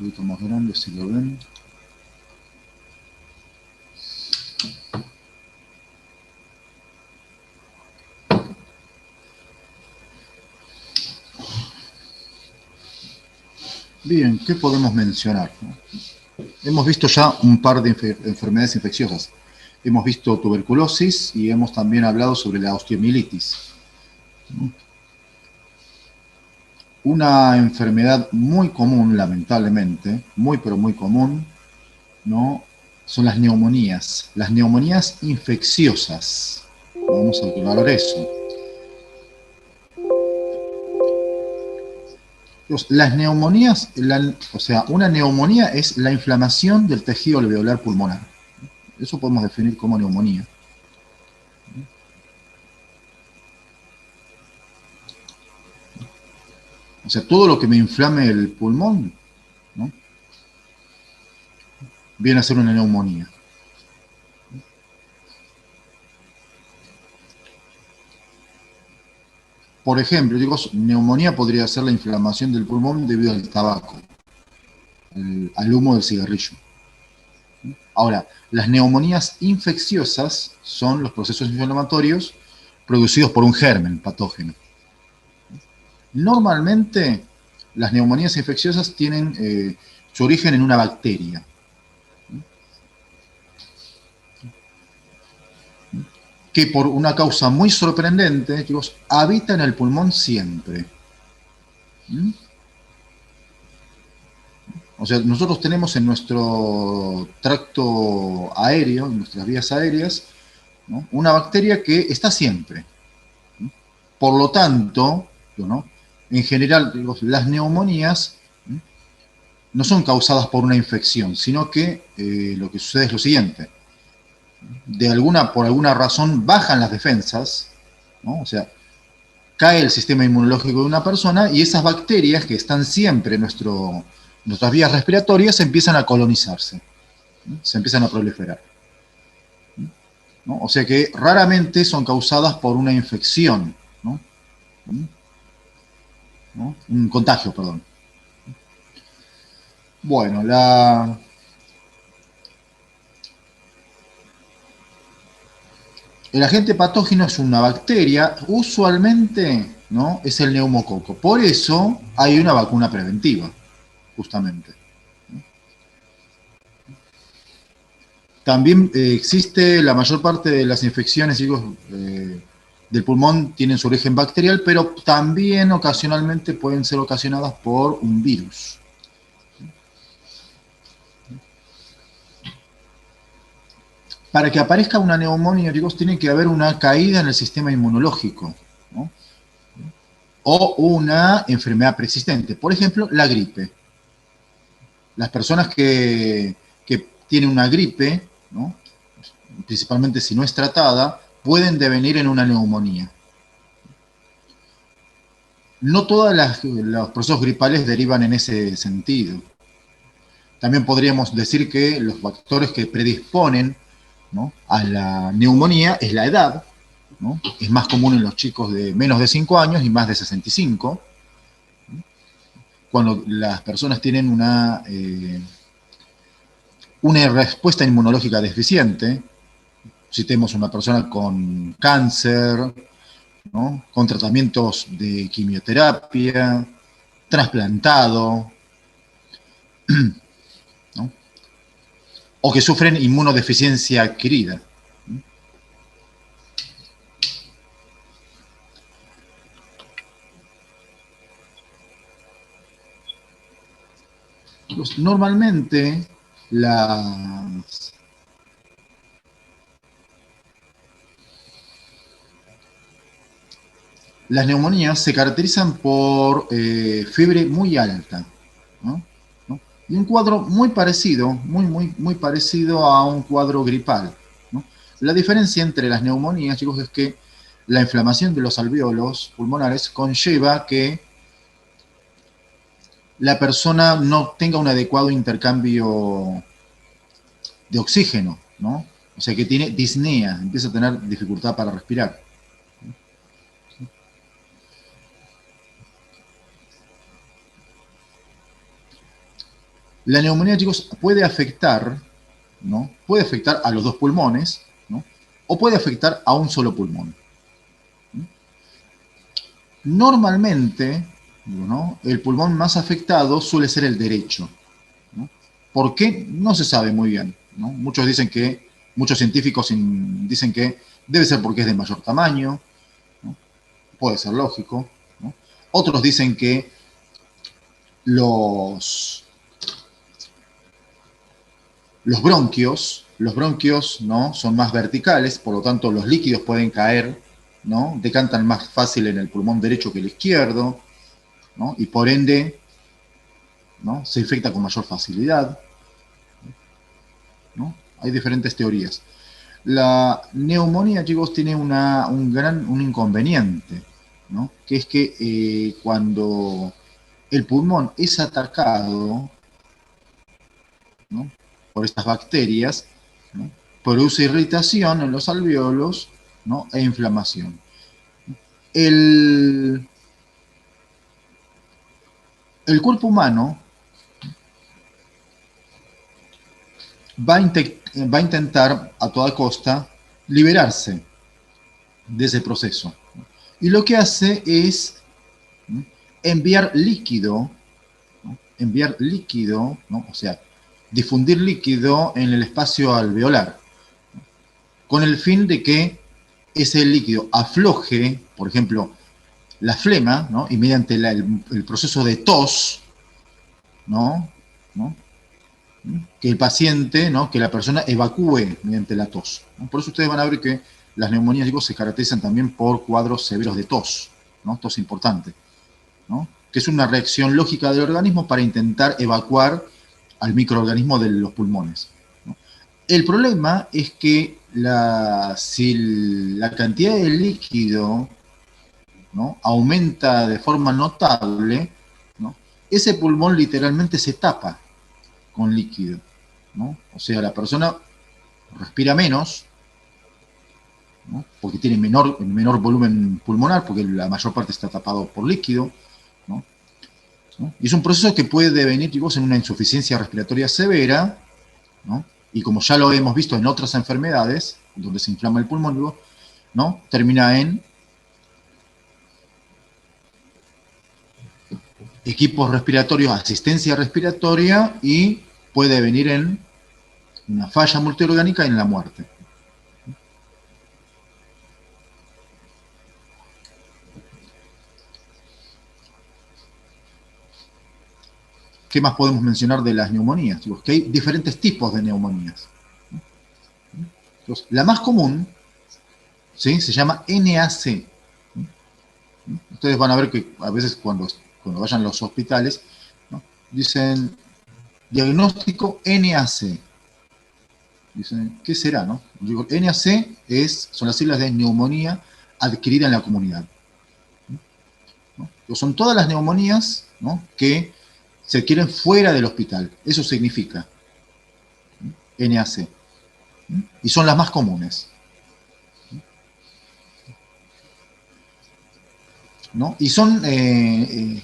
poquito más grande si lo ven. Bien, ¿qué podemos mencionar? Hemos visto ya un par de enfermedades infecciosas. Hemos visto tuberculosis y hemos también hablado sobre la osteomielitis. Una enfermedad muy común, lamentablemente, muy pero muy común, ¿no? Son las neumonías infecciosas. Vamos a aclarar eso. Las neumonías, o sea, una neumonía es la inflamación del tejido alveolar pulmonar. Eso podemos definir como neumonía. O sea, todo lo que me inflame el pulmón, ¿no?, viene a ser una neumonía. Por ejemplo, digo, neumonía podría ser la inflamación del pulmón debido al tabaco, al humo del cigarrillo. Ahora, las neumonías infecciosas son los procesos inflamatorios producidos por un germen patógeno. Normalmente, las neumonías infecciosas tienen su origen en una bacteria. Que por una causa muy sorprendente, chicos, habita en el pulmón siempre. O sea, nosotros tenemos en nuestro tracto aéreo, en nuestras vías aéreas, ¿no?, una bacteria que está siempre. Por lo tanto, ¿no?, en general, las neumonías no son causadas por una infección, sino que lo que sucede es lo siguiente. Por alguna razón bajan las defensas, ¿no? O sea, cae el sistema inmunológico de una persona y esas bacterias que están siempre en nuestras vías respiratorias empiezan a colonizarse, ¿no?, se empiezan a proliferar, ¿no? O sea que raramente son causadas por una infección, ¿no?, ¿no?, un contagio, perdón. Bueno, el agente patógeno es una bacteria, usualmente, ¿no?, es el neumococo. Por eso hay una vacuna preventiva, justamente. También existe la mayor parte de las infecciones, digo, del pulmón tienen su origen bacterial, pero también ocasionalmente pueden ser ocasionadas por un virus. Para que aparezca una neumonía, chicos, tiene que haber una caída en el sistema inmunológico, ¿no?, o una enfermedad persistente. Por ejemplo, la gripe. Las personas que tienen una gripe, ¿no?, principalmente si no es tratada, pueden devenir en una neumonía. No todos los procesos gripales derivan en ese sentido. También podríamos decir que los factores que predisponen, ¿no?, a la neumonía es la edad, ¿no? Es más común en los chicos de menos de 5 años y más de 65. Cuando las personas tienen una respuesta inmunológica deficiente, si tenemos una persona con cáncer, ¿no?, con tratamientos de quimioterapia, trasplantado, ¿no?, o que sufren inmunodeficiencia adquirida. Pues, normalmente las neumonías se caracterizan por fiebre muy alta, ¿no?, y un cuadro muy parecido, muy parecido a un cuadro gripal, ¿no? La diferencia entre las neumonías, chicos, es que la inflamación de los alvéolos pulmonares conlleva que la persona no tenga un adecuado intercambio de oxígeno, ¿no? O sea que tiene disnea, empieza a tener dificultad para respirar. La neumonía, chicos, puede afectar, ¿no? Puede afectar a los dos pulmones, ¿no? O puede afectar a un solo pulmón. Normalmente, ¿no?, el pulmón más afectado suele ser el derecho, ¿no? ¿Por qué? No se sabe muy bien, ¿no? Muchos científicos dicen que debe ser porque es de mayor tamaño, ¿no? Puede ser lógico, ¿no? Otros dicen que los, los bronquios, ¿no?, son más verticales, por lo tanto los líquidos pueden caer, ¿no? Decantan más fácil en el pulmón derecho que el izquierdo, ¿no? Y por ende, ¿no?, se infecta con mayor facilidad, ¿no? Hay diferentes teorías. La neumonía, chicos, tiene un inconveniente, ¿no? Que es que cuando el pulmón es atacado, ¿no?, por estas bacterias, ¿no?, produce irritación en los alvéolos, ¿no?, e inflamación. El, el cuerpo humano va a intentar a toda costa liberarse de ese proceso. Y lo que hace es, ¿no?, enviar líquido, ¿no?, enviar líquido, ¿no?, o sea, difundir líquido en el espacio alveolar, con el fin de que ese líquido afloje, por ejemplo, la flema, ¿no?, y mediante el proceso de tos, ¿no?, ¿no?, que el paciente, ¿no?, que la persona evacúe mediante la tos, ¿no? Por eso ustedes van a ver que las neumonías, chicos, se caracterizan también por cuadros severos de tos, ¿no? Tos importante, ¿no?, que es una reacción lógica del organismo para intentar evacuar al microorganismo de los pulmones, ¿no? El problema es que si la cantidad de líquido, ¿no?, aumenta de forma notable, ¿no?, ese pulmón literalmente se tapa con líquido, ¿no? O sea, la persona respira menos, ¿no?, porque tiene menor volumen pulmonar, porque la mayor parte está tapado por líquido, ¿no? ¿No? Y es un proceso que puede devenir, chicos, en una insuficiencia respiratoria severa, ¿no? Y como ya lo hemos visto en otras enfermedades, donde se inflama el pulmón, ¿no?, termina en equipos respiratorios, asistencia respiratoria, y puede venir en una falla multiorgánica y en la muerte. ¿Qué más podemos mencionar de las neumonías? Que hay diferentes tipos de neumonías. Entonces, la más común, ¿sí?, se llama NAC. Ustedes van a ver que a veces cuando vayan a los hospitales, ¿no?, dicen diagnóstico NAC. Dicen, ¿qué será, no? Digo, NAC son las siglas de neumonía adquirida en la comunidad, ¿no? Son todas las neumonías, ¿no?, que se adquieren fuera del hospital. Eso significa, ¿no?, NAC. Y son las más comunes, ¿no? Y son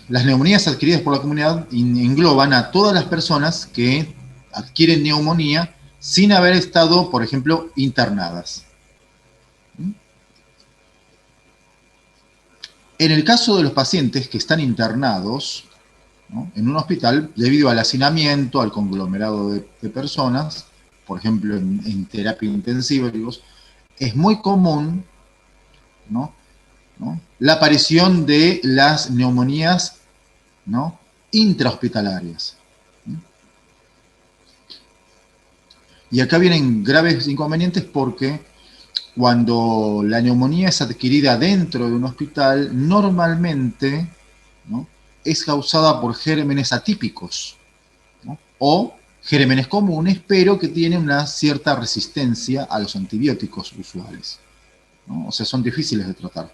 las neumonías adquiridas por la comunidad engloban a todas las personas que adquieren neumonía sin haber estado, por ejemplo, internadas. En el caso de los pacientes que están internados, ¿no?, en un hospital, debido al hacinamiento, al conglomerado de personas, por ejemplo, en terapia intensiva, digamos, es muy común, ¿no?, ¿no?, la aparición de las neumonías, ¿no?, intrahospitalarias. Y acá vienen graves inconvenientes porque cuando la neumonía es adquirida dentro de un hospital, normalmente, ¿no?, es causada por gérmenes atípicos, ¿no?, o gérmenes comunes, pero que tienen una cierta resistencia a los antibióticos usuales, ¿no? O sea, son difíciles de tratar.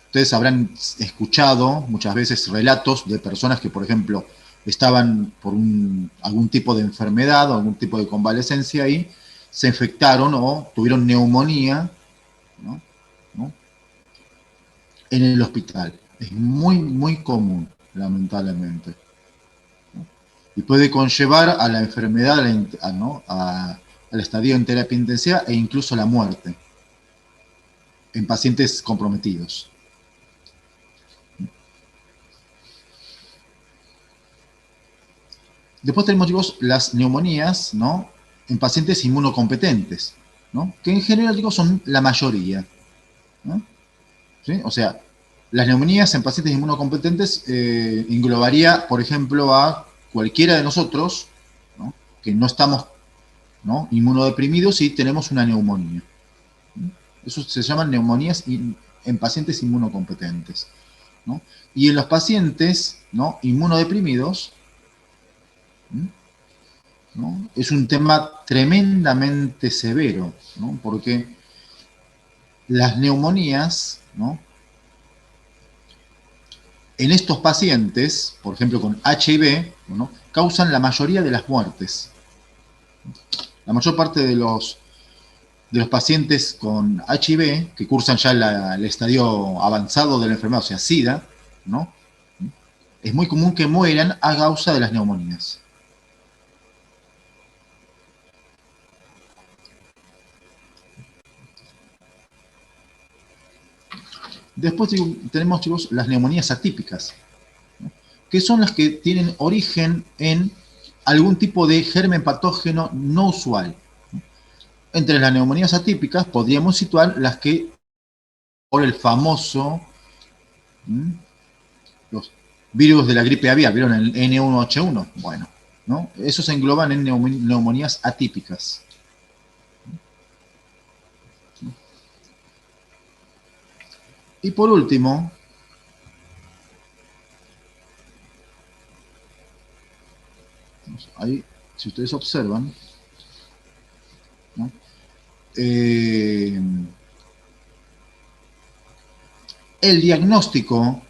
Ustedes habrán escuchado muchas veces relatos de personas que, por ejemplo, estaban por algún tipo de enfermedad o algún tipo de convalecencia y se infectaron o tuvieron neumonía, ¿no?, ¿no?, en el hospital. Es muy, muy común, lamentablemente. y puede conllevar a la enfermedad, ¿no? Al estadio en terapia intensiva e incluso la muerte en pacientes comprometidos. Después tenemos, chicos, las neumonías, ¿no? En pacientes inmunocompetentes, ¿no? Que en general, chicos, son la mayoría, ¿no? ¿Sí? O sea, las neumonías en pacientes inmunocompetentes englobaría, por ejemplo, a cualquiera de nosotros, ¿no? Que no estamos, ¿no? Inmunodeprimidos y tenemos una neumonía. Eso se llaman neumonías en pacientes inmunocompetentes, ¿no? Y en los pacientes, ¿no? Inmunodeprimidos, ¿no? Es un tema tremendamente severo, ¿no? Porque las neumonías, ¿no? En estos pacientes, por ejemplo con HIV, ¿no? Causan la mayoría de las muertes. La mayor parte de los pacientes con HIV, que cursan ya el estadio avanzado de la enfermedad, o sea, SIDA, ¿no? Es muy común que mueran a causa de las neumonías. Después tenemos, chicos, las neumonías atípicas, ¿no? Que son las que tienen origen en algún tipo de germen patógeno no usual. Entre las neumonías atípicas podríamos situar las que, por el famoso, los virus de la gripe aviar, ¿vieron el N1H1? Bueno, ¿no? Esos se engloban en neumonías atípicas. Y por último, ahí, si ustedes observan, ¿no? El diagnóstico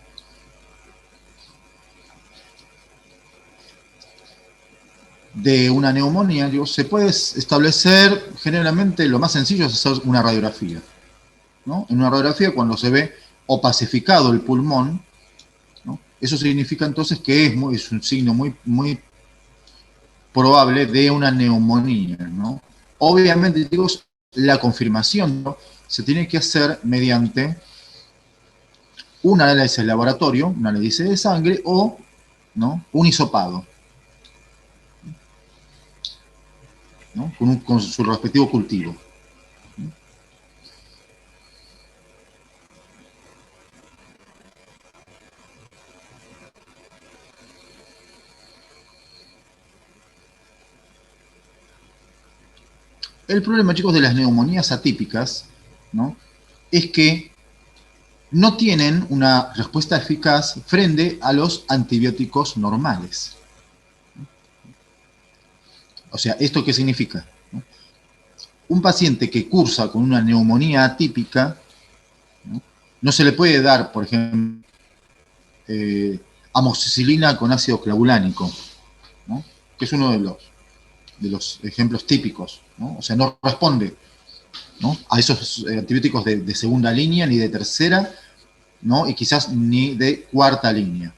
de una neumonía, digo, se puede establecer generalmente, lo más sencillo es hacer una radiografía, ¿no? En una radiografía, cuando se ve opacificado el pulmón, ¿no? Eso significa entonces que es un signo muy probable de una neumonía, ¿no? Obviamente, digo, la confirmación, ¿no? Se tiene que hacer mediante un análisis de laboratorio, un análisis de sangre o, ¿no? Un hisopado, ¿no? Con su respectivo cultivo. El problema, chicos, de las neumonías atípicas, ¿no? Es que no tienen una respuesta eficaz frente a los antibióticos normales. O sea, ¿esto qué significa? Un paciente que cursa con una neumonía atípica, no se le puede dar, por ejemplo, amoxicilina con ácido clavulánico, ¿no? Que es uno de los ejemplos típicos, ¿no? O sea, no responde, ¿no? A esos antibióticos de segunda línea ni de tercera, ¿no? Y quizás ni de cuarta línea.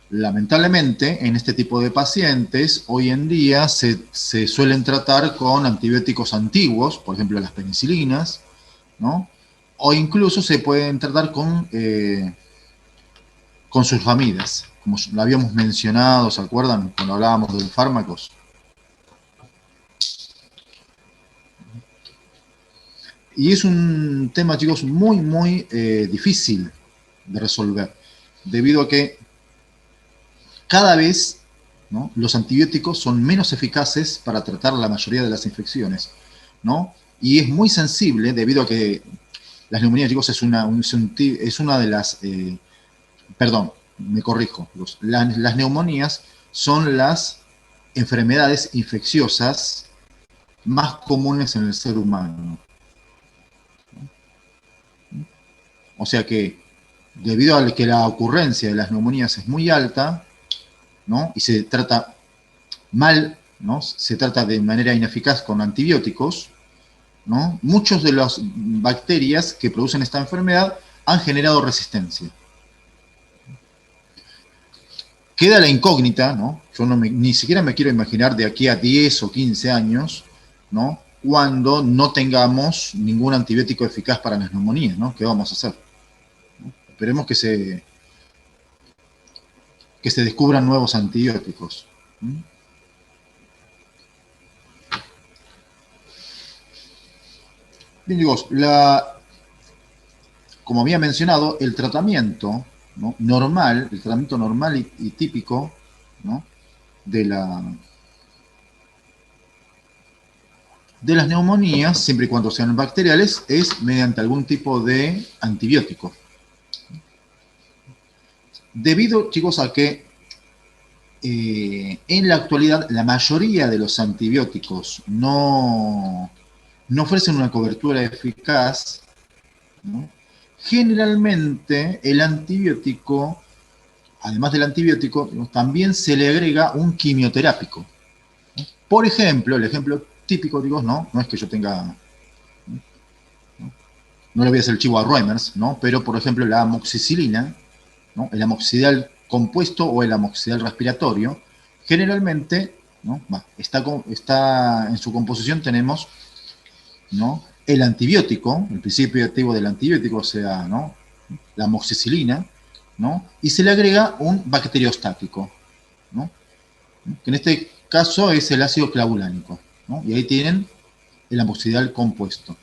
Lamentablemente, en este tipo de pacientes, hoy en día se suelen tratar con antibióticos antiguos, por ejemplo las penicilinas, ¿no? O incluso se pueden tratar con sulfamidas, como lo habíamos mencionado, ¿se acuerdan? Cuando hablábamos de los fármacos. Y es un tema, chicos, muy difícil de resolver, debido a que cada vez, ¿no? Los antibióticos son menos eficaces para tratar la mayoría de las infecciones, ¿no? Y es muy sensible debido a que las neumonías, chicos, es una de las... perdón, me corrijo. Las neumonías son las enfermedades infecciosas más comunes en el ser humano. O sea que, debido a que la ocurrencia de las neumonías es muy alta, ¿no? Y se trata mal, ¿no? Se trata de manera ineficaz con antibióticos, ¿no? Muchos de las bacterias que producen esta enfermedad han generado resistencia. queda la incógnita, ¿no? Yo ni siquiera me quiero imaginar de aquí a 10 o 15 años, ¿no? Cuando no tengamos ningún antibiótico eficaz para las neumonías, ¿no? ¿Qué vamos a hacer? ¿No? Esperemos que se descubran nuevos antibióticos. ¿Mm? Bien, digo, como había mencionado, el tratamiento, ¿no?, normal, el tratamiento normal y típico, ¿no?, de las neumonías, siempre y cuando sean bacteriales, es mediante algún tipo de antibiótico. Debido, chicos, a que en la actualidad la mayoría de los antibióticos no ofrecen una cobertura eficaz, ¿no? Generalmente el antibiótico, además del antibiótico, también se le agrega un quimioterápico. Por ejemplo, el ejemplo típico, digo, no es que yo tenga, no le voy a hacer el chivo a Reimers, ¿no? Pero por ejemplo la amoxicilina, ¿no?, el amoxidal compuesto o el amoxidal respiratorio, generalmente, ¿no?, está en su composición tenemos, ¿no?, el antibiótico, el principio activo del antibiótico, o sea, ¿no?, la amoxicilina, ¿no?, y se le agrega un bacteriostático, ¿no?, que en este caso es el ácido clavulánico, ¿no?, y ahí tienen el amoxidal compuesto.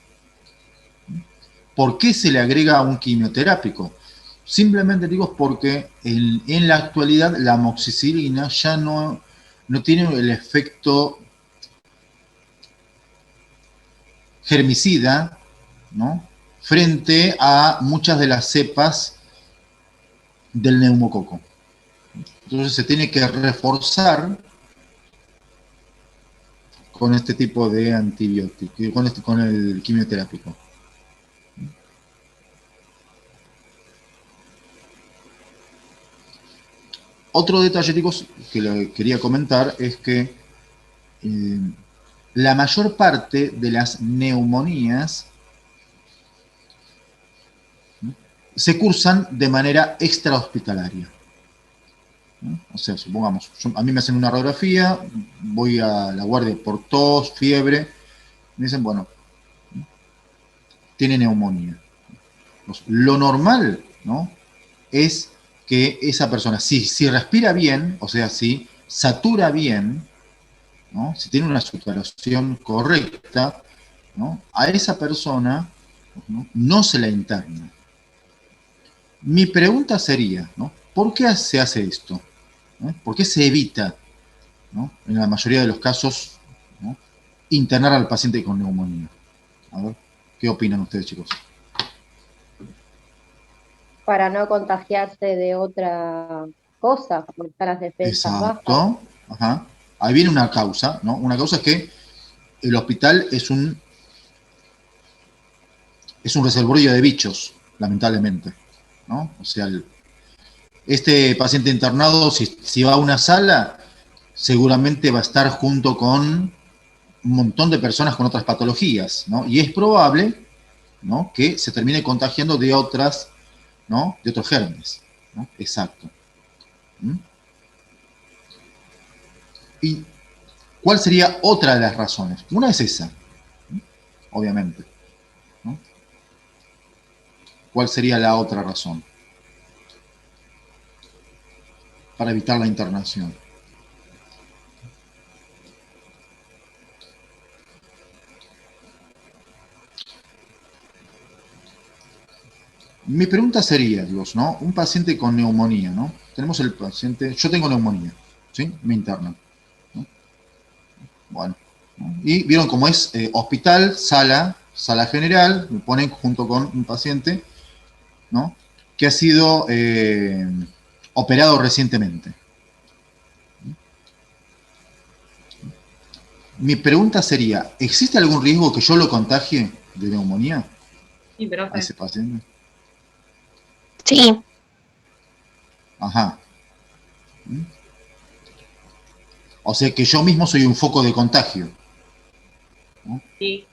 ¿Por qué se le agrega un quimioterápico? Simplemente digo porque en la actualidad la amoxicilina ya no tiene el efecto germicida, ¿no?, frente a muchas de las cepas del neumococo. Entonces se tiene que reforzar con este tipo de antibiótico, con el quimioterápico. Otro detalle, chicos, que le quería comentar es que la mayor parte de las neumonías, ¿no?, se cursan de manera extrahospitalaria, ¿no? O sea, supongamos, a mí me hacen una radiografía, voy a la guardia por tos, fiebre, me dicen, bueno, tiene neumonía. Lo normal, ¿no?, es que esa persona, si respira bien, o sea, si satura bien, ¿no?, si tiene una saturación correcta, ¿no?, a esa persona, ¿no?, se la interna. Mi pregunta sería, ¿no?, ¿por qué se hace esto? ¿No? ¿Por qué se evita, ¿no?, en la mayoría de los casos, ¿no?, internar al paciente con neumonía? A ver, ¿qué opinan ustedes, chicos? Para no contagiarse de otra cosa, porque están las defensas bajas. Exacto. Ajá. Ahí viene una causa, ¿no? Una causa es que el hospital es un reservorio de bichos, lamentablemente, ¿no? O sea, este paciente internado, si va a una sala, seguramente va a estar junto con un montón de personas con otras patologías, ¿no? Y es probable, ¿no?, que se termine contagiando de otras, ¿no?, de otros gérmenes, ¿no? Exacto. ¿Mm? ¿Y cuál sería otra de las razones? Una es esa, obviamente, ¿no? ¿Cuál sería la otra razón para evitar la internación? Mi pregunta sería, Dios, ¿no? Un paciente con neumonía, ¿no? Tenemos el paciente, yo tengo neumonía, ¿sí? Me internan, ¿no? Bueno, ¿no? Y vieron cómo es hospital, sala general, me ponen junto con un paciente, ¿no?, que ha sido operado recientemente. Mi pregunta sería, ¿existe algún riesgo que yo lo contagie de neumonía Sí, a profe. ese paciente? Sí, Ajá. ¿Mm? O sea que yo mismo soy un foco de contagio, ¿no? Sí.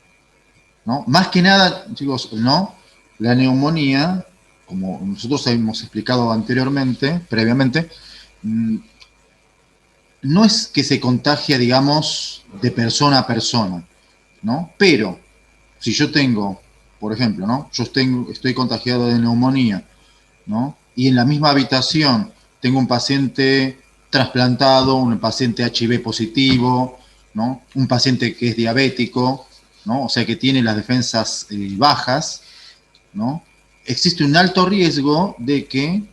¿No? Más que nada, chicos, ¿no?, la neumonía, como nosotros hemos explicado anteriormente, previamente, no es que se contagia, digamos, de persona a persona, ¿no? Pero, si yo tengo, por ejemplo, ¿no? Estoy contagiado de neumonía, ¿no? Y en la misma habitación tengo un paciente trasplantado, un paciente HIV positivo, ¿no? Un paciente que es diabético, ¿no? O sea, que tiene las defensas bajas, ¿no? Existe un alto riesgo de que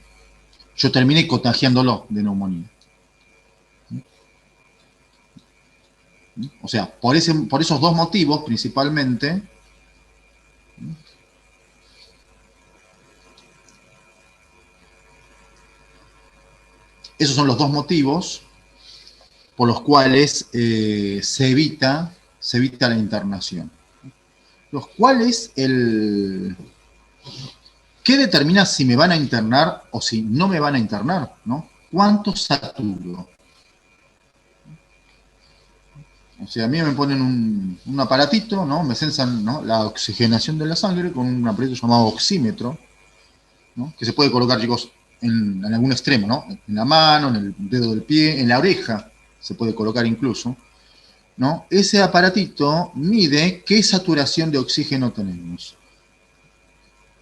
yo termine contagiándolo de neumonía. O sea, por esos dos motivos principalmente, esos son los dos motivos por los cuales se evita la internación. ¿Cuál es qué determina si me van a internar o si no me van a internar? ¿No? ¿Cuánto saturo? O sea, a mí me ponen un aparatito, ¿no? Me censan, ¿no?, la oxigenación de la sangre con un aparato llamado oxímetro, ¿no?, que se puede colocar, chicos, en algún extremo, ¿no? En la mano, en el dedo del pie, en la oreja, se puede colocar incluso, ¿no? Ese aparatito mide qué saturación de oxígeno tenemos.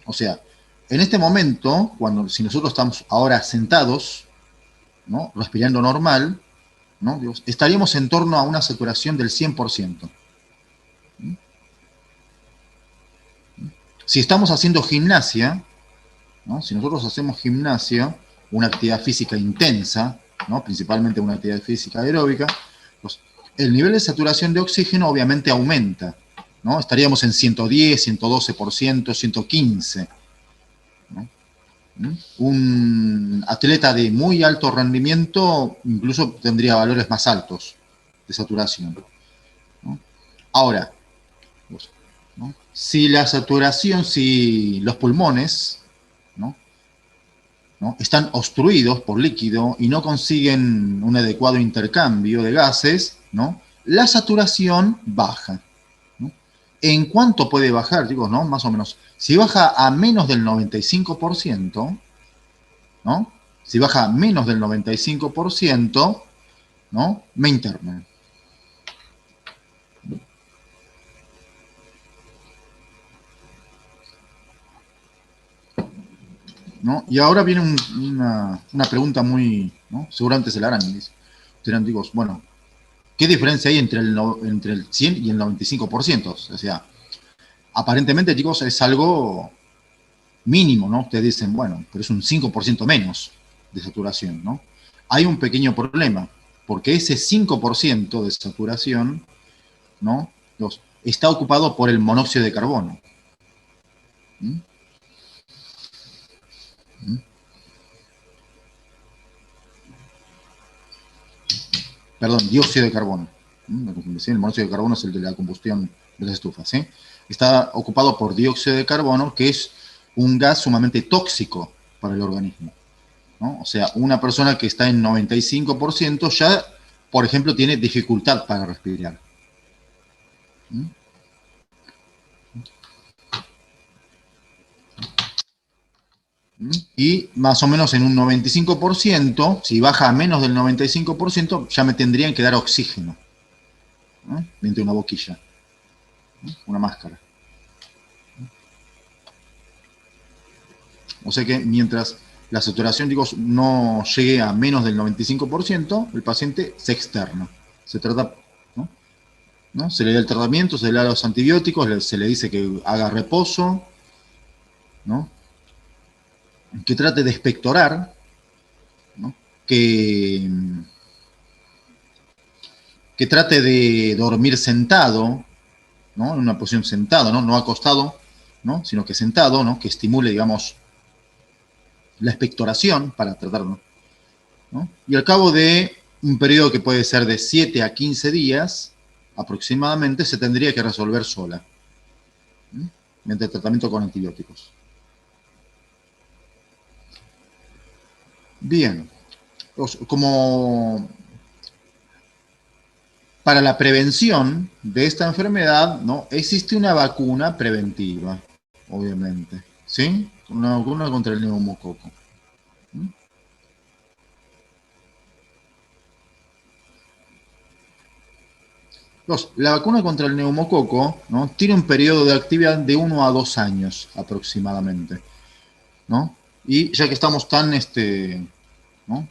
O sea, en este momento, si nosotros estamos ahora sentados, ¿no?, respirando normal, ¿no?, estaríamos en torno a una saturación del 100%. Si estamos haciendo gimnasia, ¿no?, si nosotros hacemos gimnasia, una actividad física intensa, ¿no?, principalmente una actividad física aeróbica, pues el nivel de saturación de oxígeno obviamente aumenta, ¿no? Estaríamos en 110, 112%, 115%. ¿No? Un atleta de muy alto rendimiento incluso tendría valores más altos de saturación, ¿no? Ahora, ¿no?, si la saturación, si los pulmones, ¿no?, están obstruidos por líquido y no consiguen un adecuado intercambio de gases, ¿no?, la saturación baja, ¿no? ¿En cuánto puede bajar? Digo, ¿no?, más o menos. Si baja a menos del 95%, ¿no? Si baja a menos del 95%, ¿no?, me internan. ¿No? Y ahora viene una pregunta muy, ¿no?, seguramente se la harán. Digo, bueno, ¿qué diferencia hay entre el 100 y el 95%? O sea, aparentemente, chicos, es algo mínimo, ¿no? Ustedes dicen, bueno, pero es un 5% menos de saturación, ¿no? Hay un pequeño problema, porque ese 5% de saturación, ¿no?, está ocupado por el monóxido de carbono. ¿Mm? ¿Mm? Perdón, dióxido de carbono. El monóxido de carbono es el de la combustión de las estufas, ¿sí? Está ocupado por dióxido de carbono, que es un gas sumamente tóxico para el organismo, ¿no? O sea, una persona que está en 95% ya, por ejemplo, tiene dificultad para respirar. ¿Mm? Y más o menos en un 95%, si baja a menos del 95%, ya me tendrían que dar oxígeno, ¿no?, mediante una boquilla, ¿no?, una máscara. O sea que mientras la saturación, digo, no llegue a menos del 95%, el paciente se externa. Se trata, ¿no? Se le da el tratamiento, se le da los antibióticos, se le dice que haga reposo, ¿no?, que trate de expectorar, ¿no?, que trate de dormir sentado, ¿no?, en una posición sentado, no acostado, ¿no?, sino que sentado, ¿no?, que estimule, digamos, la expectoración para tratarlo, ¿no? Y al cabo de un periodo que puede ser de 7 a 15 días, aproximadamente, se tendría que resolver sola, ¿sí?, mediante el tratamiento con antibióticos. Bien, como para la prevención de esta enfermedad, ¿no?, existe una vacuna preventiva, obviamente, ¿sí? Una vacuna contra el neumococo. La vacuna contra el neumococo, ¿no?, tiene un periodo de actividad de 1 a 2 años aproximadamente, ¿no? Y ya que estamos tan, ¿no?,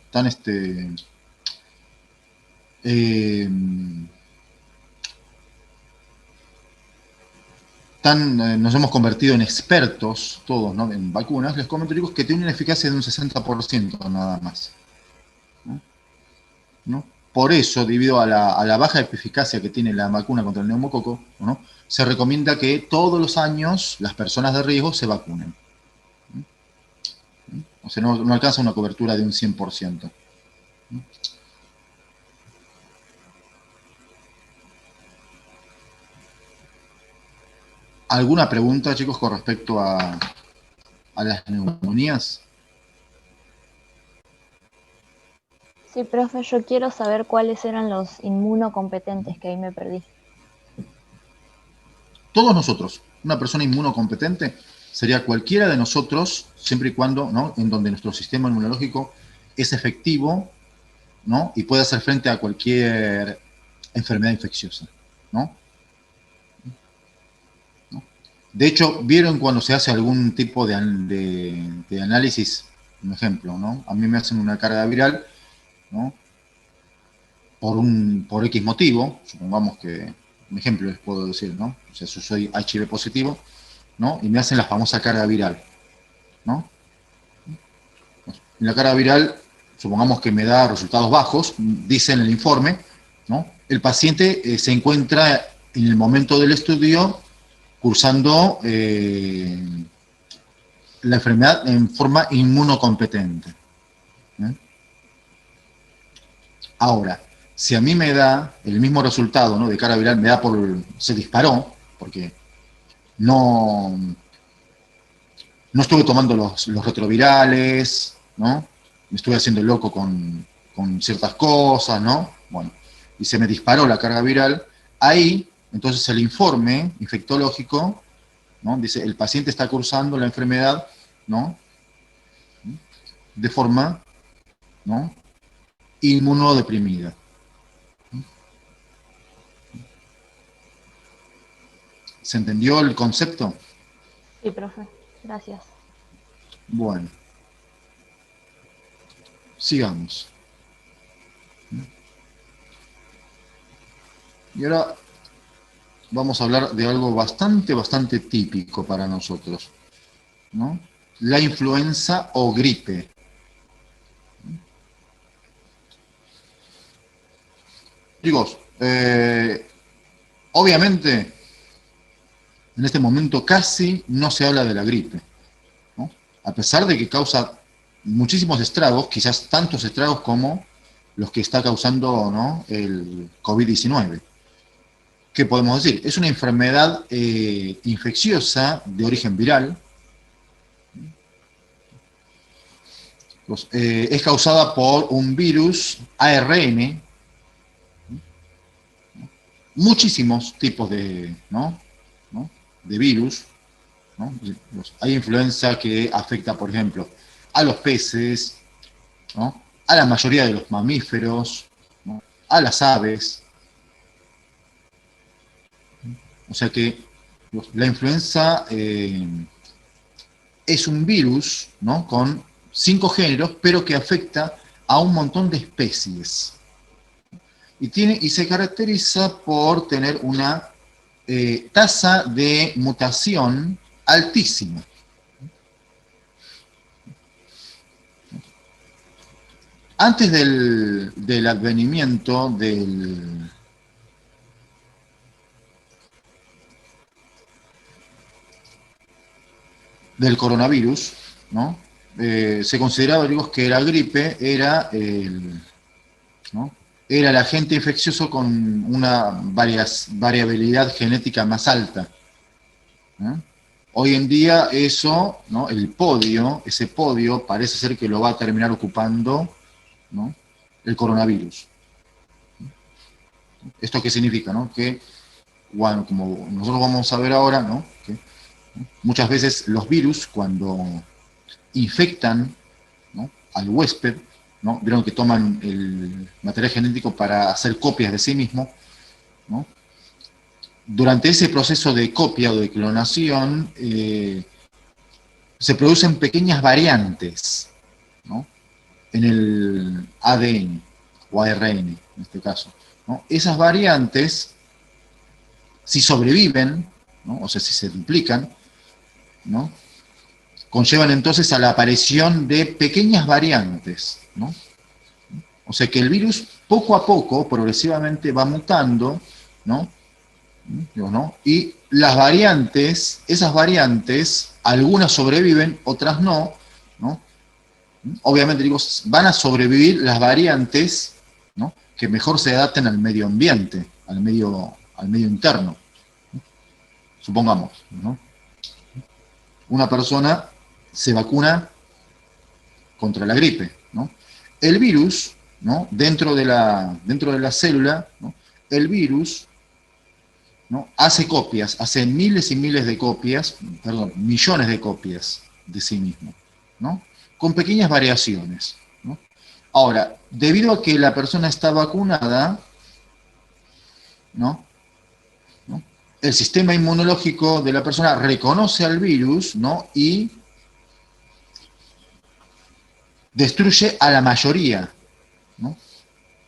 tan, nos hemos convertido en expertos todos, ¿no?, en vacunas, les comento, chicos, que tiene una eficacia de un 60% nada más, ¿no? ¿No? Por eso, debido a la baja eficacia que tiene la vacuna contra el neumococo, ¿no?, se recomienda que todos los años las personas de riesgo se vacunen. O sea, no alcanza una cobertura de un 100%. ¿Alguna pregunta, chicos, con respecto a las neumonías? Sí, profe, yo quiero saber cuáles eran los inmunocompetentes, que ahí me perdí. Todos nosotros, una persona inmunocompetente sería cualquiera de nosotros, siempre y cuando, ¿no?, en donde nuestro sistema inmunológico es efectivo, ¿no?, y puede hacer frente a cualquier enfermedad infecciosa, ¿no? De hecho, ¿vieron cuando se hace algún tipo de análisis? Un ejemplo, ¿no? A mí me hacen una carga viral, ¿no?, por X motivo, supongamos que, un ejemplo les puedo decir, ¿no? O sea, yo soy HIV positivo, ¿no?, y me hacen la famosa carga viral, ¿no? En la carga viral, supongamos que me da resultados bajos, dice en el informe, ¿no?, el paciente se encuentra en el momento del estudio cursando la enfermedad en forma inmunocompetente. Ahora, si a mí me da el mismo resultado, ¿no?, de carga viral, me da se disparó, porque no estuve tomando los retrovirales, ¿no?, me estuve haciendo loco con ciertas cosas, ¿no? Bueno, y se me disparó la carga viral, ahí, entonces el informe infectológico, ¿no?, dice, el paciente está cursando la enfermedad, ¿no?, de forma, ¿no?, inmunodeprimida. ¿Se entendió el concepto? Sí, profe, gracias. Bueno. Sigamos. Y ahora vamos a hablar de algo bastante típico para nosotros, ¿no? La influenza o gripe. Chicos, obviamente, en este momento casi no se habla de la gripe, ¿no?, a pesar de que causa muchísimos estragos, quizás tantos estragos como los que está causando, ¿no?, el COVID-19. ¿Qué podemos decir? Es una enfermedad infecciosa de origen viral. Es causada por un virus ARN, muchísimos tipos de, ¿no?, de virus, ¿no? Hay influenza que afecta, por ejemplo, a los peces, ¿no?, a la mayoría de los mamíferos, ¿no?, a las aves. O sea que la influenza es un virus, ¿no?, con 5 géneros, pero que afecta a un montón de especies. Y se caracteriza por tener una tasa de mutación altísima. Antes del advenimiento del coronavirus, ¿no?, se consideraba, digo, que la gripe era ¿no?, era el agente infeccioso con una variabilidad genética más alta, ¿no? Hoy en día eso, ¿no?, ese podio parece ser que lo va a terminar ocupando, ¿no?, el coronavirus. ¿Esto qué significa, no? Que, bueno, como nosotros vamos a ver ahora, ¿no?, que muchas veces los virus, cuando infectan, ¿no?, al huésped, ¿no?, vieron que toman el material genético para hacer copias de sí mismo, ¿no?, durante ese proceso de copia o de clonación, se producen pequeñas variantes, ¿no?, en el ADN o ARN, en este caso, ¿no? Esas variantes, si sobreviven, ¿no?, o sea, si se duplican, ¿no?, conllevan entonces a la aparición de pequeñas variantes, ¿no? O sea que el virus poco a poco, progresivamente va mutando, ¿no? ¿No? Y las variantes, esas variantes, algunas sobreviven, otras no, ¿no? Obviamente, digo, van a sobrevivir las variantes, ¿no?, que mejor se adapten al medio ambiente, al medio interno. Supongamos, ¿no?, una persona se vacuna contra la gripe, ¿no? El virus, ¿no?, dentro de la célula, ¿no?, el virus, ¿no?, hace copias, hace miles y miles de copias, perdón, millones de copias de sí mismo, ¿no?, con pequeñas variaciones, ¿no? Ahora, debido a que la persona está vacunada, ¿no?, el sistema inmunológico de la persona reconoce al virus, ¿no?, y destruye a la mayoría, ¿no?,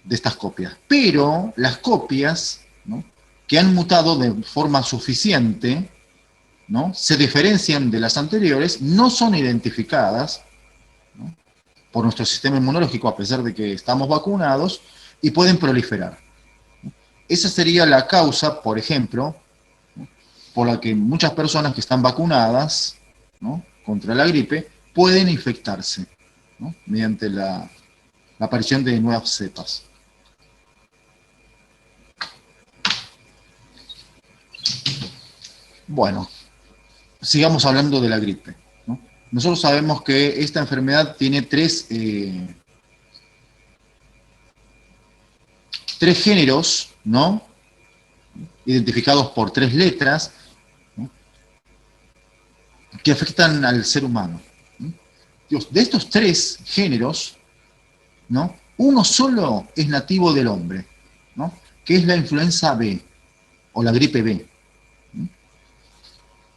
de estas copias. Pero las copias, ¿no?, que han mutado de forma suficiente, ¿no?, se diferencian de las anteriores, no son identificadas, ¿no?, por nuestro sistema inmunológico, a pesar de que estamos vacunados, y pueden proliferar. Esa sería la causa, por ejemplo, ¿no?, por la que muchas personas que están vacunadas, ¿no?, contra la gripe pueden infectarse, ¿no?, mediante la aparición de nuevas cepas. Bueno, sigamos hablando de la gripe, ¿no? Nosotros sabemos que esta enfermedad tiene tres géneros, ¿no?, identificados por 3 letras, ¿no?, que afectan al ser humano, ¿no? De estos 3 géneros, ¿no?, uno solo es nativo del hombre, ¿no?, que es la influenza B, o la gripe B,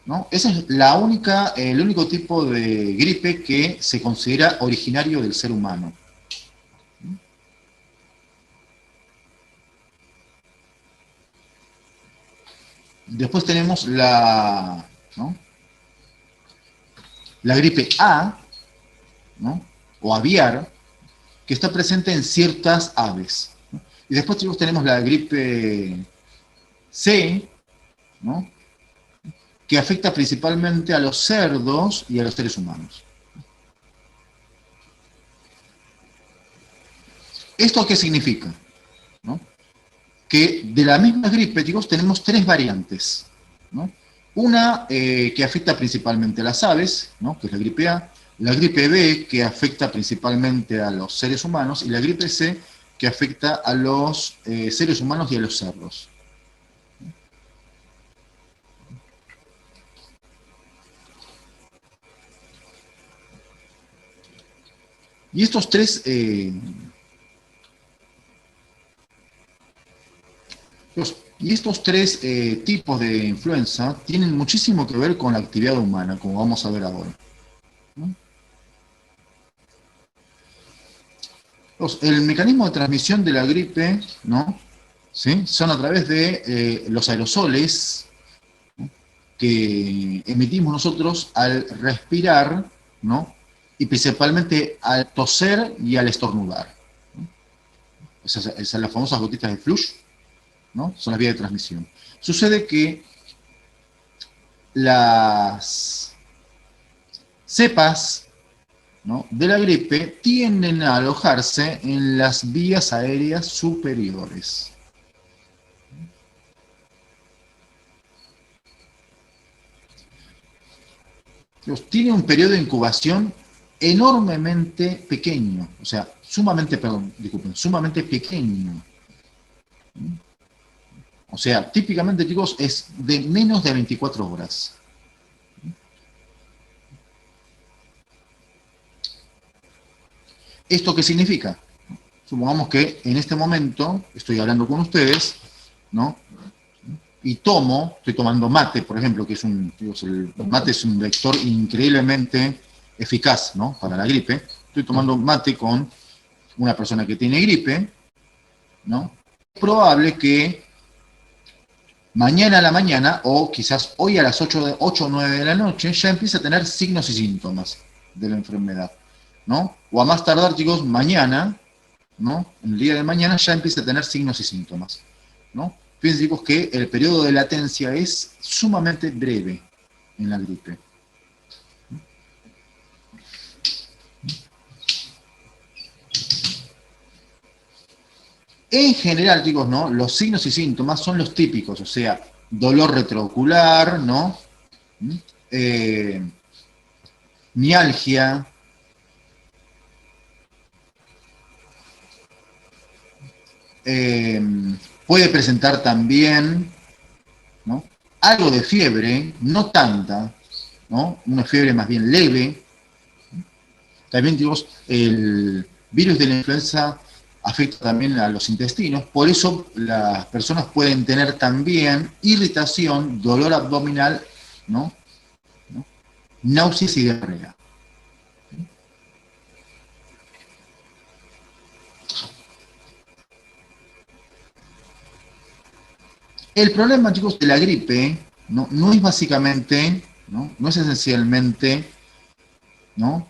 ¿no? Ese es el único tipo de gripe que se considera originario del ser humano. Después tenemos la gripe A, ¿no?, o aviar, que está presente en ciertas aves, ¿no? Y después tenemos la gripe C, ¿no?, que afecta principalmente a los cerdos y a los seres humanos. ¿Esto qué significa? ¿No? Que de la misma gripe, chicos, tenemos 3 variantes, ¿no? Una que afecta principalmente a las aves, ¿no?, que es la gripe A, la gripe B, que afecta principalmente a los seres humanos, y la gripe C, que afecta a los seres humanos y a los cerdos. Y estos tres tipos de influenza tienen muchísimo que ver con la actividad humana, como vamos a ver ahora, ¿no? El mecanismo de transmisión de la gripe, ¿no?, ¿sí?, son a través de los aerosoles, ¿no?, que emitimos nosotros al respirar, ¿no?, y principalmente al toser y al estornudar, ¿no? Esas son las famosas gotitas de flush, ¿no?, son las vías de transmisión. Sucede que las cepas, ¿no?, de la gripe tienden a alojarse en las vías aéreas superiores. Tiene un periodo de incubación enormemente pequeño, o sea, sumamente pequeño. O sea, típicamente, chicos, es de menos de 24 horas. ¿Esto qué significa? Supongamos que en este momento estoy hablando con ustedes, ¿no?, y estoy tomando mate, por ejemplo, que es el mate es un vector increíblemente eficaz, ¿no?, para la gripe. Estoy tomando mate con una persona que tiene gripe, ¿no? Es probable que mañana a la mañana, o quizás hoy a las 8 o 9 de la noche, ya empiece a tener signos y síntomas de la enfermedad, ¿no? O a más tardar, chicos, mañana, ¿no?, en el día de mañana ya empieza a tener signos y síntomas, ¿no? Fíjense, chicos, que el periodo de latencia es sumamente breve en la gripe. En general, chicos, ¿no?, los signos y síntomas son los típicos, o sea, dolor retroocular, ¿no? Mialgia, puede presentar también, ¿no?, algo de fiebre, no tanta, ¿no?, una fiebre más bien leve. También, digamos, el virus de la influenza afecta también a los intestinos, por eso las personas pueden tener también irritación, dolor abdominal, ¿no?, náuseas y diarrea. El problema, chicos, de la gripe no es básicamente, no es esencialmente, ¿no?,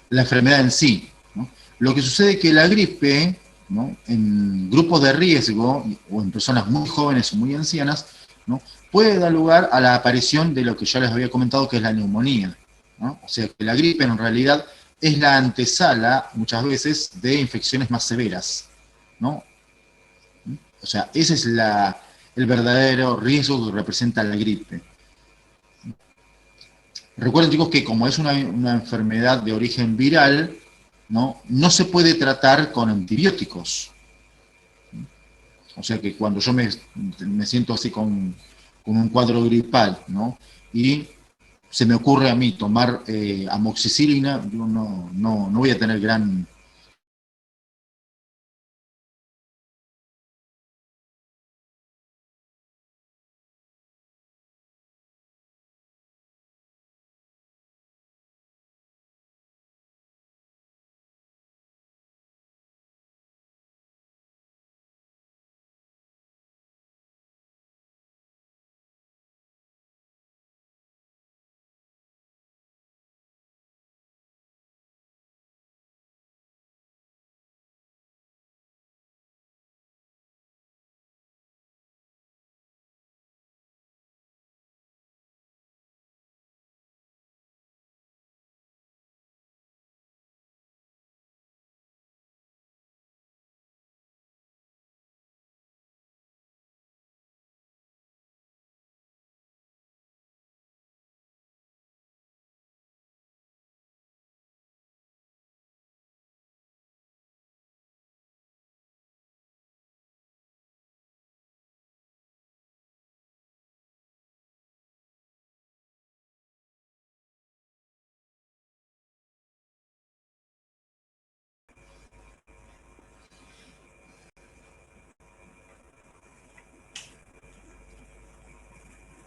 la enfermedad en sí, ¿no? Lo que sucede es que la gripe, ¿no?, en grupos de riesgo o en personas muy jóvenes o muy ancianas, ¿no?, puede dar lugar a la aparición de lo que ya les había comentado, que es la neumonía, ¿no? O sea que la gripe en realidad es la antesala, muchas veces, de infecciones más severas, ¿no? O sea, ese es el verdadero riesgo que representa la gripe. Recuerden, chicos, que como es una enfermedad de origen viral, no se puede tratar con antibióticos. O sea que cuando yo me siento así con un cuadro gripal, ¿no?, y se me ocurre a mí tomar amoxicilina, yo no voy a tener gran...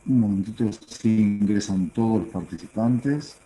Un momentito, si ingresan todos los participantes.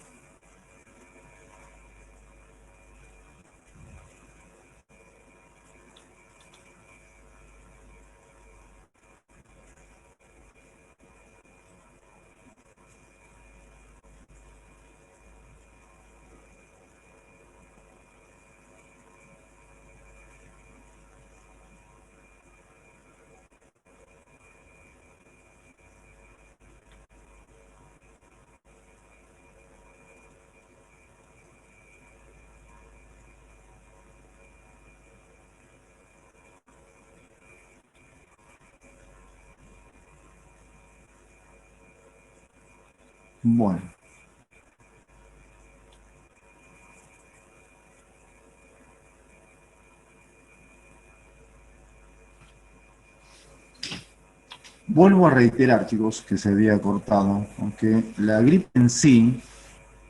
Bueno. Vuelvo a reiterar, chicos, que se había cortado, aunque la gripe en sí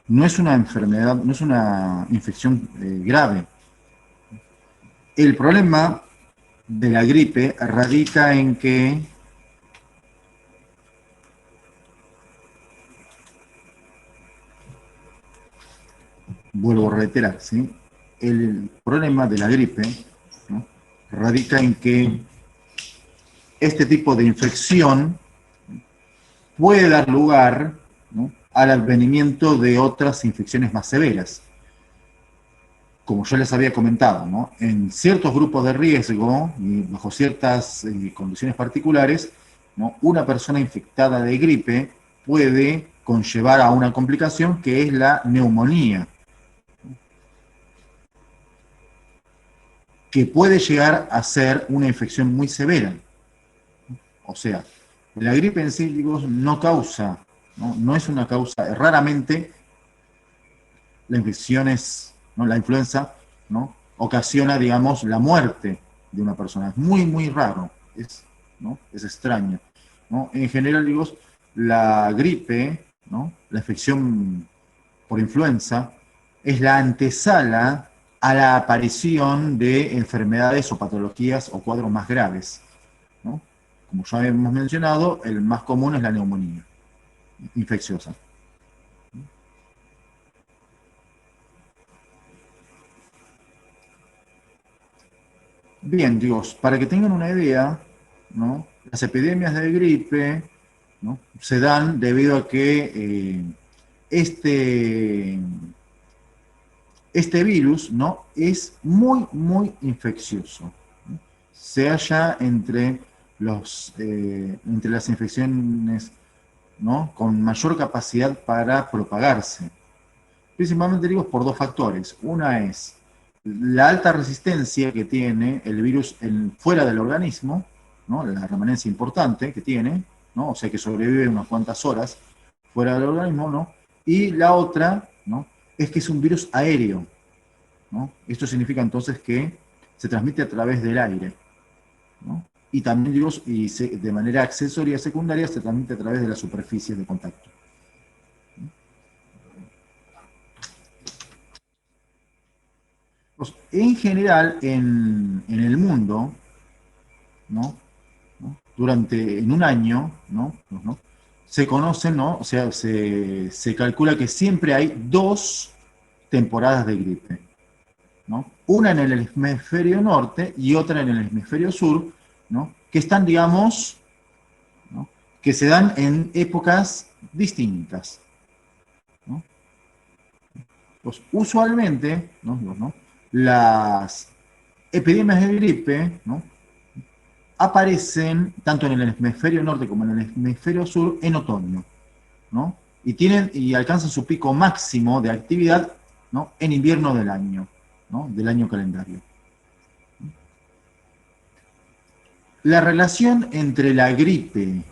no es una enfermedad, no es una infección grave. El problema de la gripe radica en que vuelvo a reiterar, ¿sí? El problema de la gripe, ¿no?, radica en que este tipo de infección puede dar lugar, ¿no?, al advenimiento de otras infecciones más severas. Como yo les había comentado, ¿no?, en ciertos grupos de riesgo y bajo ciertas condiciones particulares, ¿no?, una persona infectada de gripe puede conllevar a una complicación que es la neumonía, que puede llegar a ser una infección muy severa. O sea, la gripe en sí, digo, no causa, no es una causa, raramente la infección es, ¿no?, la influenza, ¿no?, ocasiona, digamos, la muerte de una persona. Es muy, muy raro, ¿no?, es extraño, ¿no? En general, digo, la gripe, ¿no?, la infección por influenza, es la antesala a la aparición de enfermedades o patologías o cuadros más graves, ¿no? Como ya hemos mencionado, el más común es la neumonía infecciosa. Bien, digo, para que tengan una idea, ¿no?, las epidemias de gripe, ¿no?, se dan debido a que este virus, ¿no?, es muy, muy infeccioso. Se halla entre las infecciones, ¿no?, con mayor capacidad para propagarse. Principalmente, digo, por dos factores. Una es la alta resistencia que tiene el virus fuera del organismo, ¿no?, la remanencia importante que tiene, ¿no?, o sea que sobrevive unas cuantas horas fuera del organismo, ¿no? Y la otra, ¿no?, es que es un virus aéreo, ¿no? Esto significa entonces que se transmite a través del aire, ¿no? Y también, digo, de manera accesoria secundaria se transmite a través de las superficies de contacto. Pues, en general, en el mundo, ¿no?, en un año, ¿no?, se conocen, ¿no?, o sea, se calcula que siempre hay dos temporadas de gripe, ¿no? Una en el hemisferio norte y otra en el hemisferio sur, ¿no?, que están, digamos, ¿no?, que se dan en épocas distintas, ¿no? Pues usualmente, ¿no?, las epidemias de gripe, ¿no?, aparecen tanto en el hemisferio norte como en el hemisferio sur en otoño, ¿no? Y alcanzan su pico máximo de actividad, ¿no?, en invierno del año, ¿no?, del año calendario. La relación entre la gripe,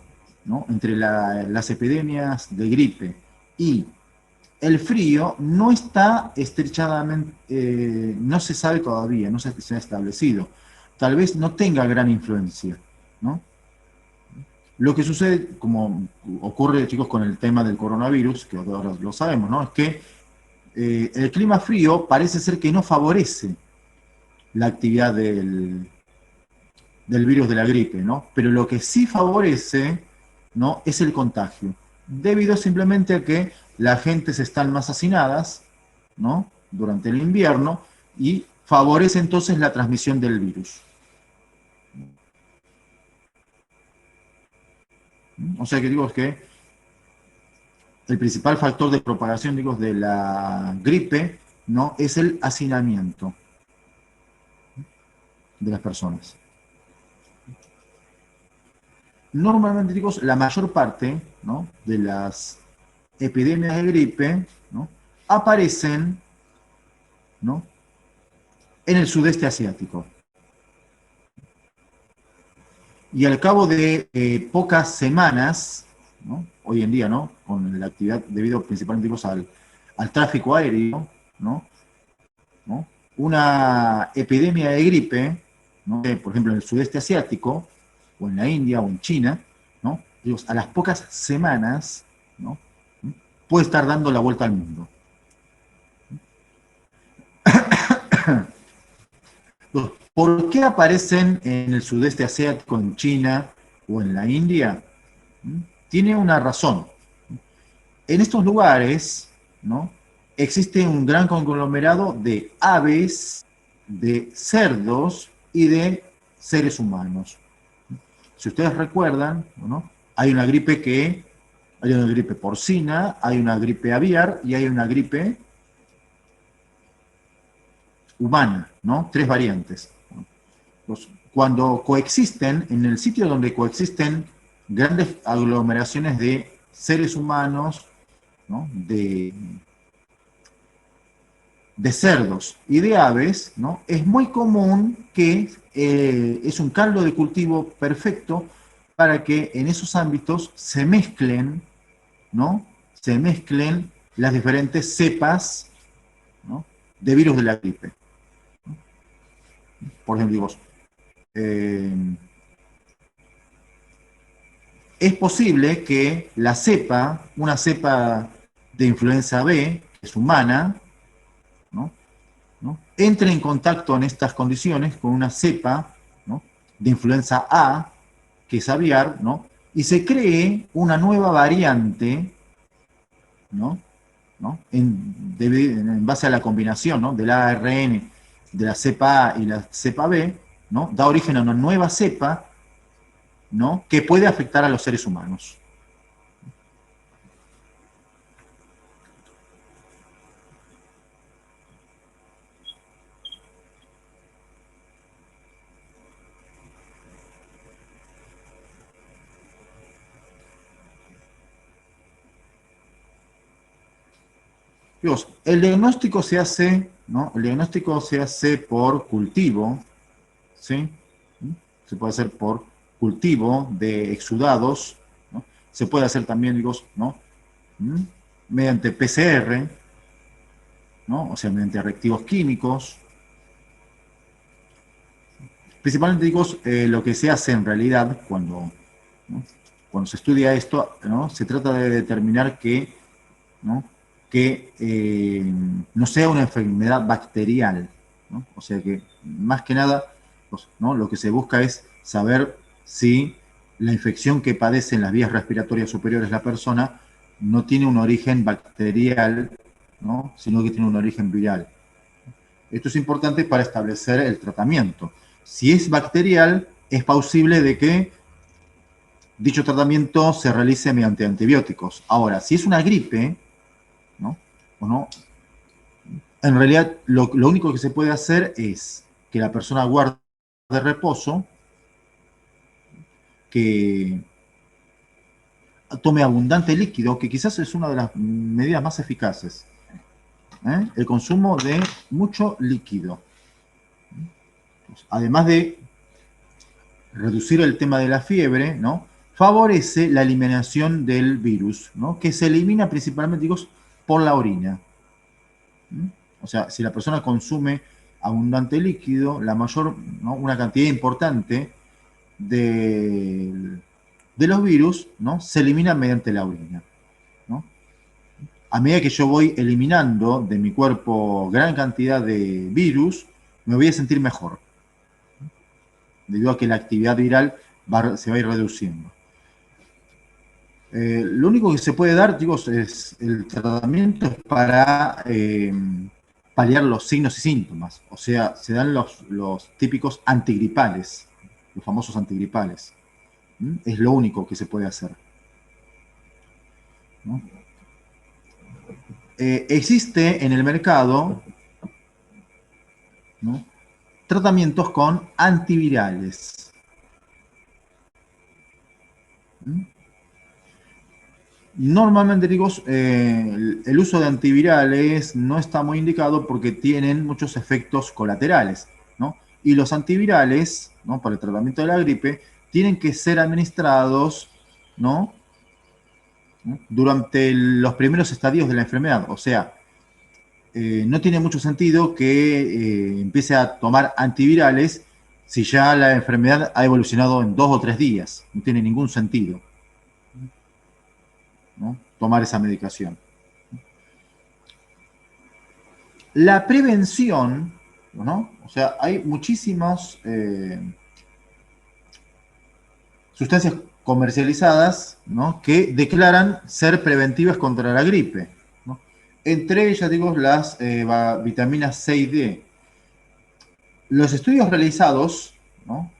¿no?, entre las epidemias de gripe y el frío no está estrechadamente, no se sabe todavía, no se ha establecido. Tal vez no tenga gran influencia, ¿no? Lo que sucede, como ocurre, chicos, con el tema del coronavirus, que ahora lo sabemos, ¿no?, es que el clima frío parece ser que no favorece la actividad del virus de la gripe, ¿no? Pero lo que sí favorece, ¿no?, es el contagio, debido simplemente a que las gentes están más hacinadas, ¿no?, durante el invierno y favorece entonces la transmisión del virus. O sea que digo que el principal factor de propagación, digo, de la gripe, ¿no?, es el hacinamiento de las personas. Normalmente, digo, la mayor parte, ¿no?, de las epidemias de gripe, ¿no?, aparecen, ¿no?, en el sudeste asiático. Y al cabo de pocas semanas, ¿no?, hoy en día, ¿no?, con la actividad debido principalmente, digo, al tráfico aéreo, ¿no?, una epidemia de gripe, ¿no?, por ejemplo, en el sudeste asiático, o en la India, o en China, ¿no?, digo, a las pocas semanas, ¿no?, puede estar dando la vuelta al mundo. ¿Por qué aparecen en el sudeste asiático, en China o en la India? Tiene una razón. En estos lugares, ¿no?, existe un gran conglomerado de aves, de cerdos y de seres humanos. Si ustedes recuerdan, ¿no? Hay una gripe porcina, hay una gripe aviar y hay una gripe humana, ¿no? 3 variantes. Cuando coexisten, en el sitio donde coexisten grandes aglomeraciones de seres humanos, ¿no? de cerdos y de aves, ¿no? Es muy común que es un caldo de cultivo perfecto para que en esos ámbitos se mezclen, ¿no? Se mezclen las diferentes cepas, ¿no? de virus de la gripe. Por ejemplo, digo, es posible que una cepa de influenza B, que es humana, ¿no? entre en contacto en estas condiciones con una cepa, ¿no? de influenza A, que es aviar, ¿no? y se cree una nueva variante, ¿no? En base a la combinación, ¿no? del ARN de la cepa A y la cepa B, ¿no? da origen a una nueva cepa, ¿no? que puede afectar a los seres humanos. Dios, el diagnóstico se hace, ¿no? El diagnóstico se hace por cultivo, ¿sí? Se puede hacer por cultivo de exudados, ¿no? Se puede hacer también, digo, ¿no? mediante PCR, ¿no? O sea, mediante reactivos químicos. Principalmente, digo, lo que se hace en realidad cuando, ¿no? cuando se estudia esto, ¿no? se trata de determinar ¿no? que no sea una enfermedad bacterial, ¿no? O sea que, más que nada, ¿no? lo que se busca es saber si la infección que padece en las vías respiratorias superiores la persona no tiene un origen bacterial, ¿no? sino que tiene un origen viral. Esto es importante para establecer el tratamiento. Si es bacterial, es plausible de que dicho tratamiento se realice mediante antibióticos. Ahora, si es una gripe, ¿no? ¿O no? En realidad, lo único que se puede hacer es que la persona guarde reposo, que tome abundante líquido, que quizás es una de las medidas más eficaces. El consumo de mucho líquido. Además de reducir el tema de la fiebre, ¿no? favorece la eliminación del virus, ¿no? que se elimina principalmente, digo, por la orina. O sea, si la persona consume abundante líquido, ¿no? una cantidad importante de los virus, ¿no? se elimina mediante la orina. ¿no? A medida que yo voy eliminando de mi cuerpo gran cantidad de virus, me voy a sentir mejor, debido a que la actividad viral se va a ir reduciendo. Lo único que se puede dar, digo, es el tratamiento para paliar los signos y síntomas. O sea, se dan los típicos antigripales, los famosos antigripales. Es lo único que se puede hacer. ¿no? Existe en el mercado, ¿no? tratamientos con antivirales. Normalmente, digo, el uso de antivirales no está muy indicado porque tienen muchos efectos colaterales, ¿no? Y los antivirales, ¿no? para el tratamiento de la gripe, tienen que ser administrados, ¿no? durante los primeros estadios de la enfermedad. O sea, no tiene mucho sentido que empiece a tomar antivirales si ya la enfermedad ha evolucionado en 2 o 3 días. No tiene ningún sentido, ¿no? tomar esa medicación. La prevención, ¿no? O sea, hay muchísimas sustancias comercializadas, ¿no? que declaran ser preventivas contra la gripe. ¿no? entre ellas, digo, las vitaminas C y D. Los estudios realizados, ¿no?,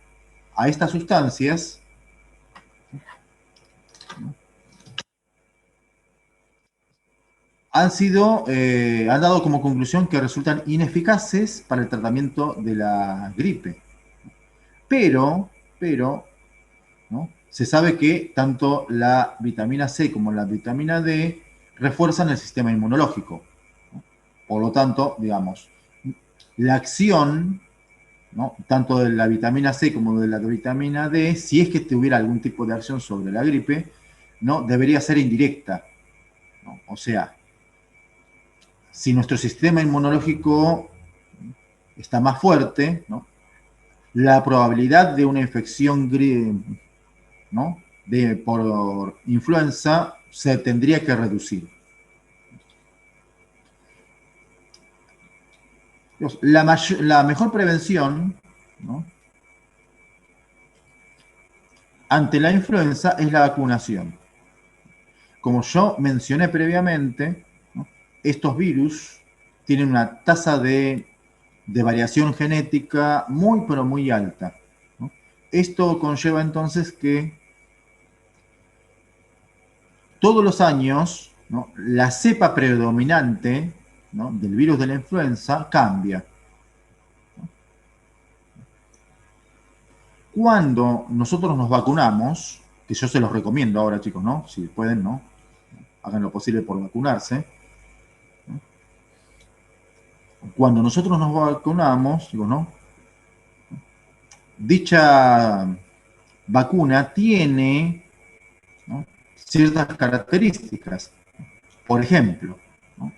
a estas sustancias, ¿no?, han dado como conclusión que resultan ineficaces para el tratamiento de la gripe. Pero, ¿no?, se sabe que tanto la vitamina C como la vitamina D refuerzan el sistema inmunológico, ¿no? Por lo tanto, digamos, la acción, ¿no?, tanto de la vitamina C como de la vitamina D, si es que tuviera algún tipo de acción sobre la gripe, ¿no?, debería ser indirecta, ¿no? O sea, si nuestro sistema inmunológico está más fuerte, ¿no?, la probabilidad de una infección, ¿no?, por influenza se tendría que reducir. La mejor prevención, ¿no?, ante la influenza es la vacunación. Como yo mencioné previamente, ¿no?, estos virus tienen una tasa de variación genética muy, pero muy alta, ¿no? Esto conlleva entonces que todos los años, ¿no?, la cepa predominante, ¿no?, del virus de la influenza cambia. Cuando nosotros nos vacunamos, que yo se los recomiendo ahora, chicos, ¿no?, si pueden, ¿no?, hagan lo posible por vacunarse, ¿no? Cuando nosotros nos vacunamos, digo, ¿no?, dicha vacuna tiene, ¿no?, ciertas características. Por ejemplo, ¿no?,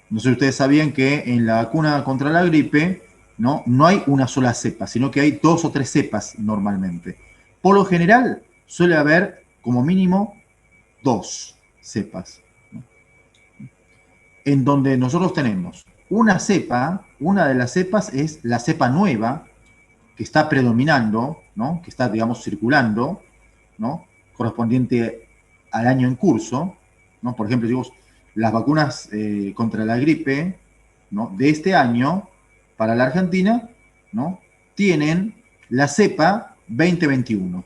no sé si ustedes sabían que en la vacuna contra la gripe, ¿no?, no hay una sola cepa, sino que hay 2 o 3 cepas normalmente. Por lo general, suele haber como mínimo 2 cepas, ¿no?, en donde nosotros tenemos una cepa, una de las cepas es la cepa nueva, que está predominando, ¿no?, que está, digamos, circulando, ¿no?, correspondiente al año en curso, ¿no? Por ejemplo, digamos, las vacunas contra la gripe, ¿no?, de este año para la Argentina, ¿no?, tienen la cepa 2021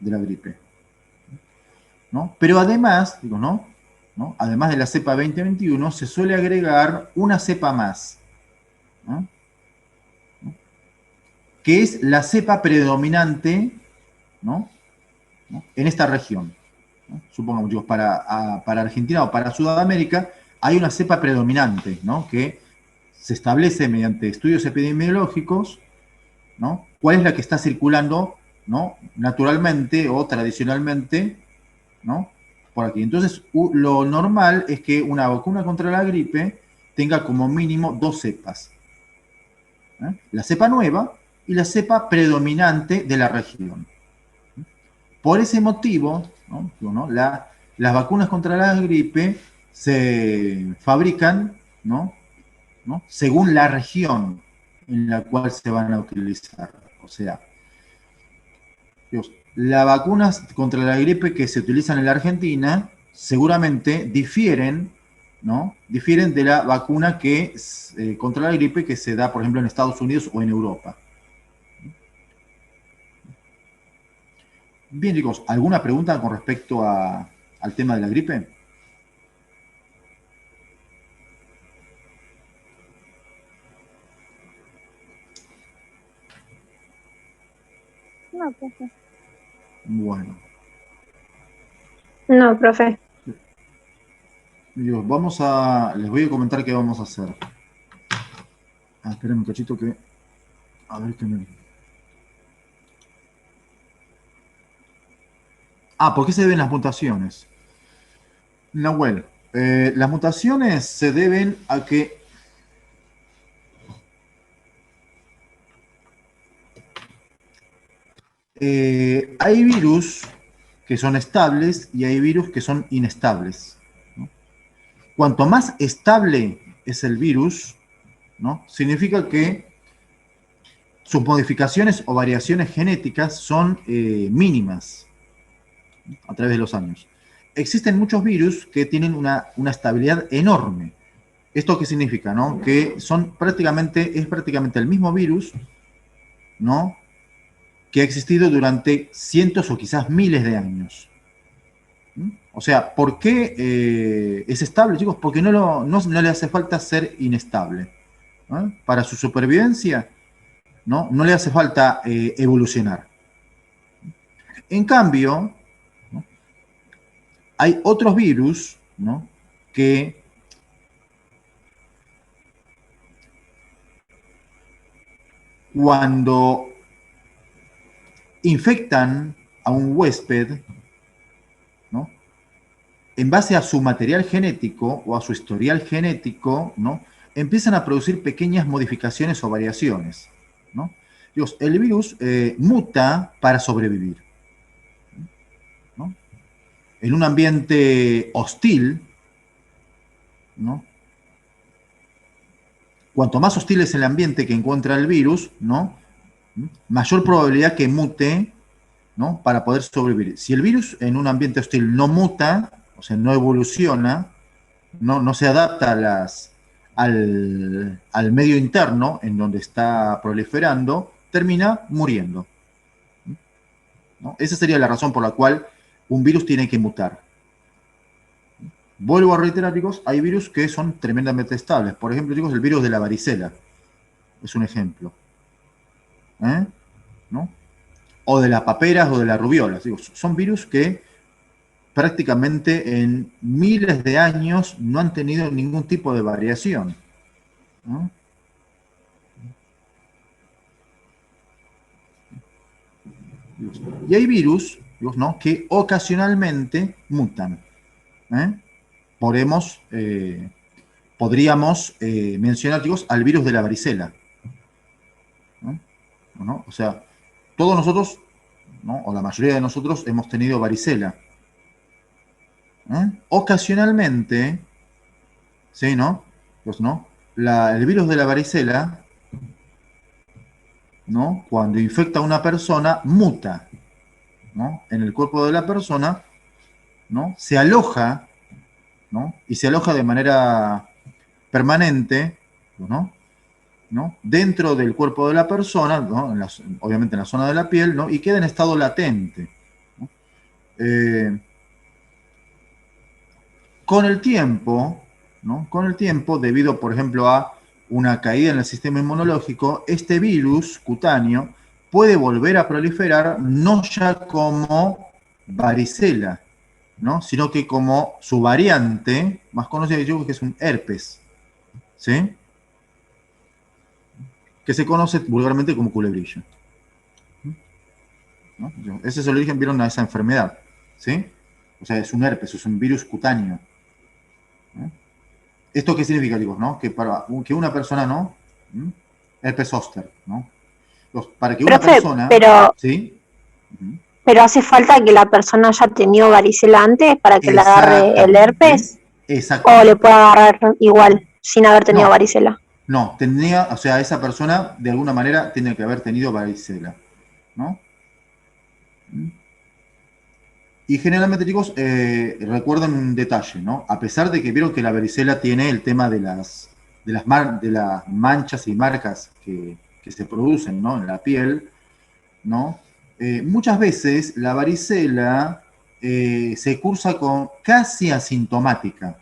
de la gripe, ¿no? Pero además, digo, ¿no?, además de la cepa 2021, se suele agregar una cepa más, ¿no?, que es la cepa predominante, ¿no?, en esta región, ¿no? Supongamos, digo, para Argentina o para Sudamérica, hay una cepa predominante, ¿no?, que se establece mediante estudios epidemiológicos, ¿no?, cuál es la que está circulando, ¿no?, naturalmente o tradicionalmente, ¿no?, por aquí. Entonces, lo normal es que una vacuna contra la gripe tenga como mínimo 2 cepas, ¿eh?, la cepa nueva y la cepa predominante de la región. Por ese motivo, ¿no?, las vacunas contra la gripe se fabrican, ¿no?, según la región en la cual se van a utilizar. O sea, las vacunas contra la gripe que se utilizan en la Argentina seguramente difieren, ¿no?, difieren de la vacuna que contra la gripe que se da, por ejemplo, en Estados Unidos o en Europa. Bien, chicos, ¿alguna pregunta con respecto al tema de la gripe? No, profe. Bueno. No, profe. Dios, les voy a comentar qué vamos a hacer. Esperen un cachito que... A ver qué me... ¿por qué se deben las mutaciones? Nahuel, las mutaciones se deben a que hay virus que son estables y hay virus que son inestables, ¿no? Cuanto más estable es el virus, ¿no?, significa que sus modificaciones o variaciones genéticas son mínimas a través de los años. existen muchos virus que tienen una estabilidad enorme. ¿Esto qué significa, no? Que es prácticamente el mismo virus, ¿no? Que ha existido durante cientos o quizás miles de años. O sea, ¿por qué es estable, chicos? Porque no le hace falta ser inestable. ¿No? Para su supervivencia, no le hace falta evolucionar. En cambio, ¿no? Hay otros virus, ¿no? Que cuando infectan a un huésped, ¿no? En base a su material genético o a su historial genético, ¿no? Empiezan a producir pequeñas modificaciones o variaciones, ¿no? Dios, el virus muta para sobrevivir, ¿no? En un ambiente hostil, ¿no? Cuanto más hostil es el ambiente que encuentra el virus, ¿no? Mayor probabilidad que mute, ¿no? Para poder sobrevivir. Si el virus en un ambiente hostil no muta, o sea, no evoluciona, no se adapta al medio interno en donde está proliferando, termina muriendo, ¿no? Esa sería la razón por la cual un virus tiene que mutar. Vuelvo a reiterar, chicos, hay virus que son tremendamente estables. Por ejemplo, chicos, el virus de la varicela es un ejemplo. ¿No? O de las paperas o de la rubiola. Digo, son virus que prácticamente en miles de años no han tenido ningún tipo de variación, ¿no? Y hay virus, ¿no? Que ocasionalmente mutan. ¿Eh? Podríamos mencionar, chicos, al virus de la varicela, ¿no? O sea, todos nosotros, ¿no? O la mayoría de nosotros hemos tenido varicela. Ocasionalmente, ¿sí, no? Pues, ¿no? El virus de la varicela, ¿no? Cuando infecta a una persona, muta, ¿no? En el cuerpo de la persona, ¿no? Se aloja, ¿no? Y se aloja de manera permanente, ¿no? ¿No? Dentro del cuerpo de la persona, ¿no? Obviamente en la zona de la piel, ¿no? Y queda en estado latente, ¿no? Con el tiempo, ¿no? Con el tiempo, debido, por ejemplo, a una caída en el sistema inmunológico, este virus cutáneo puede volver a proliferar no ya como varicela, ¿no? Sino que como su variante más conocida, que es un herpes, ¿sí? Que se conoce vulgarmente como culebrilla, ¿no? Ese es el origen, vieron, a esa enfermedad, ¿sí? O sea, es un herpes, es un virus cutáneo, ¿no? ¿Esto qué significa, chicos, no? Que para que una persona, ¿no? Herpes zóster, ¿no? Para que una Profe, persona, pero, ¿sí? pero hace falta que la persona haya tenido varicela antes para que le agarre el Exactamente, herpes, o le exactamente. puede agarrar igual sin haber tenido No, varicela. no, o sea, esa persona de alguna manera tiene que haber tenido varicela, ¿no? Y generalmente, chicos, recuerden un detalle, ¿no? A pesar de que vieron que la varicela tiene el tema de las manchas y marcas que se producen, ¿no? En la piel, ¿no? Muchas veces la varicela se cursa con casi asintomática.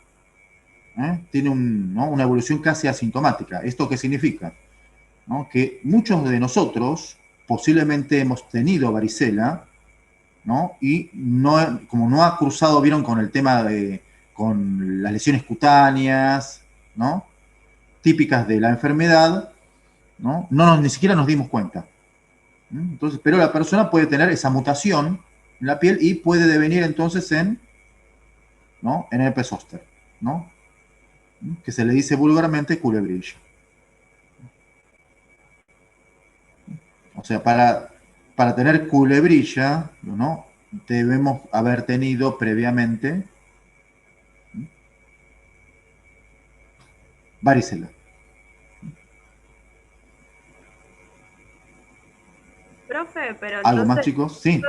Tiene ¿no? una evolución casi asintomática. ¿Esto qué significa? ¿No? Que muchos de nosotros posiblemente hemos tenido varicela, ¿no? Y como no ha cruzado, vieron, con el tema con las lesiones cutáneas, ¿no? Típicas de la enfermedad, ¿no? Ni siquiera nos dimos cuenta. Entonces, pero la persona puede tener esa mutación en la piel y puede devenir entonces ¿no? En herpes zóster, ¿no? Que se le dice vulgarmente culebrilla. O sea, para tener culebrilla, ¿no? Debemos haber tenido previamente varicela. Profe, pero ¿Algo más, entonces chicos? Sí.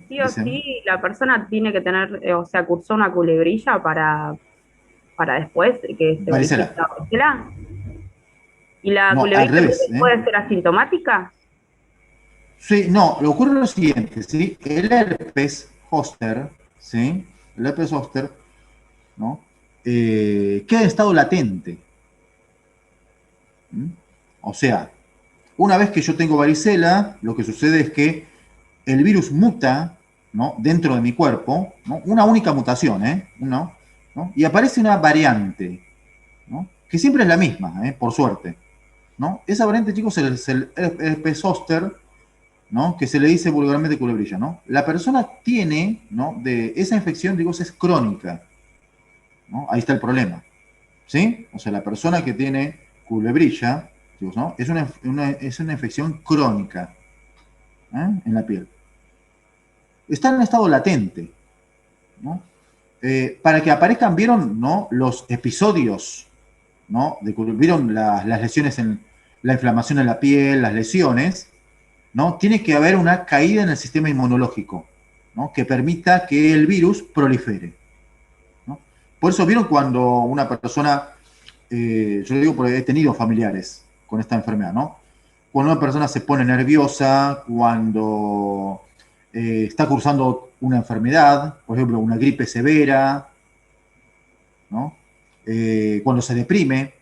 sí o Dicen, sí la persona tiene que tener, o sea, cursó una culebrilla para después que se varicela. manifieste la varicela. ¿Y la No, al culebrilla revés, ¿eh? puede ser asintomática? Sí, no, lo ocurre lo siguiente, ¿sí? El herpes zóster, ¿sí? El herpes zóster, ¿no? Queda en estado latente. ¿Mm? O sea, una vez que yo tengo varicela, lo que sucede es que el virus muta, ¿no? Dentro de mi cuerpo, ¿no? Una única mutación, ¿eh? ¿No? Y aparece una variante, ¿no? Que siempre es la misma, ¿eh? Por suerte, ¿no? Esa variante, chicos, es el herpes zóster, ¿no? Que se le dice vulgarmente culebrilla, ¿no? La persona tiene, ¿no? De esa infección, digo, es crónica, ¿no? Ahí está el problema, ¿sí? O sea, la persona que tiene culebrilla, digo, ¿no? Es una infección crónica, ¿eh? En la piel. Está en estado latente, ¿no? Para que aparezcan, ¿vieron, no? Los episodios, ¿no? ¿Vieron las lesiones en la inflamación en la piel, las lesiones? ¿No? Tiene que haber una caída en el sistema inmunológico, ¿no? Que permita que el virus prolifere, ¿no? Por eso vieron cuando una persona, yo lo digo porque he tenido familiares con esta enfermedad, ¿no? Cuando una persona se pone nerviosa, cuando está cursando una enfermedad, por ejemplo, una gripe severa, ¿no? Cuando se deprime,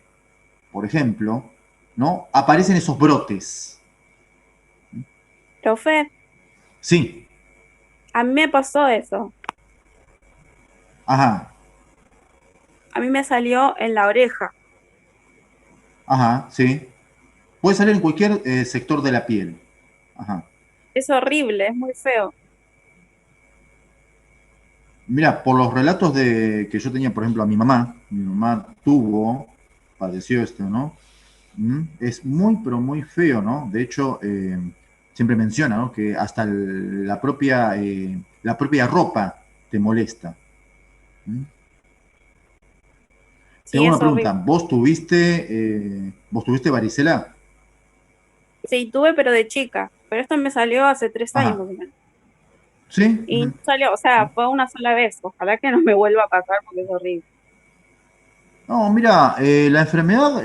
por ejemplo, ¿no? Aparecen esos brotes. Profe, Sí, a mí me pasó eso. ajá, A mí me salió en la oreja. ajá, sí. Puede salir en cualquier sector de la piel. Ajá. Es horrible, es muy feo. Mira, por los relatos que yo tenía, por ejemplo, a mi mamá padeció esto, ¿no? Es muy, pero muy feo, ¿no? De hecho, siempre menciona, ¿no? Que hasta la propia ropa te molesta. ¿Mm? Te Sí, hago una es pregunta, horrible. vos tuviste varicela? Sí, tuve, pero de chica. Pero esto me salió hace 3 años Ajá. más o menos. ¿Sí? Y no salió, o sea, fue una sola vez. Ojalá que no me vuelva a pasar porque es horrible. No, mira, la enfermedad,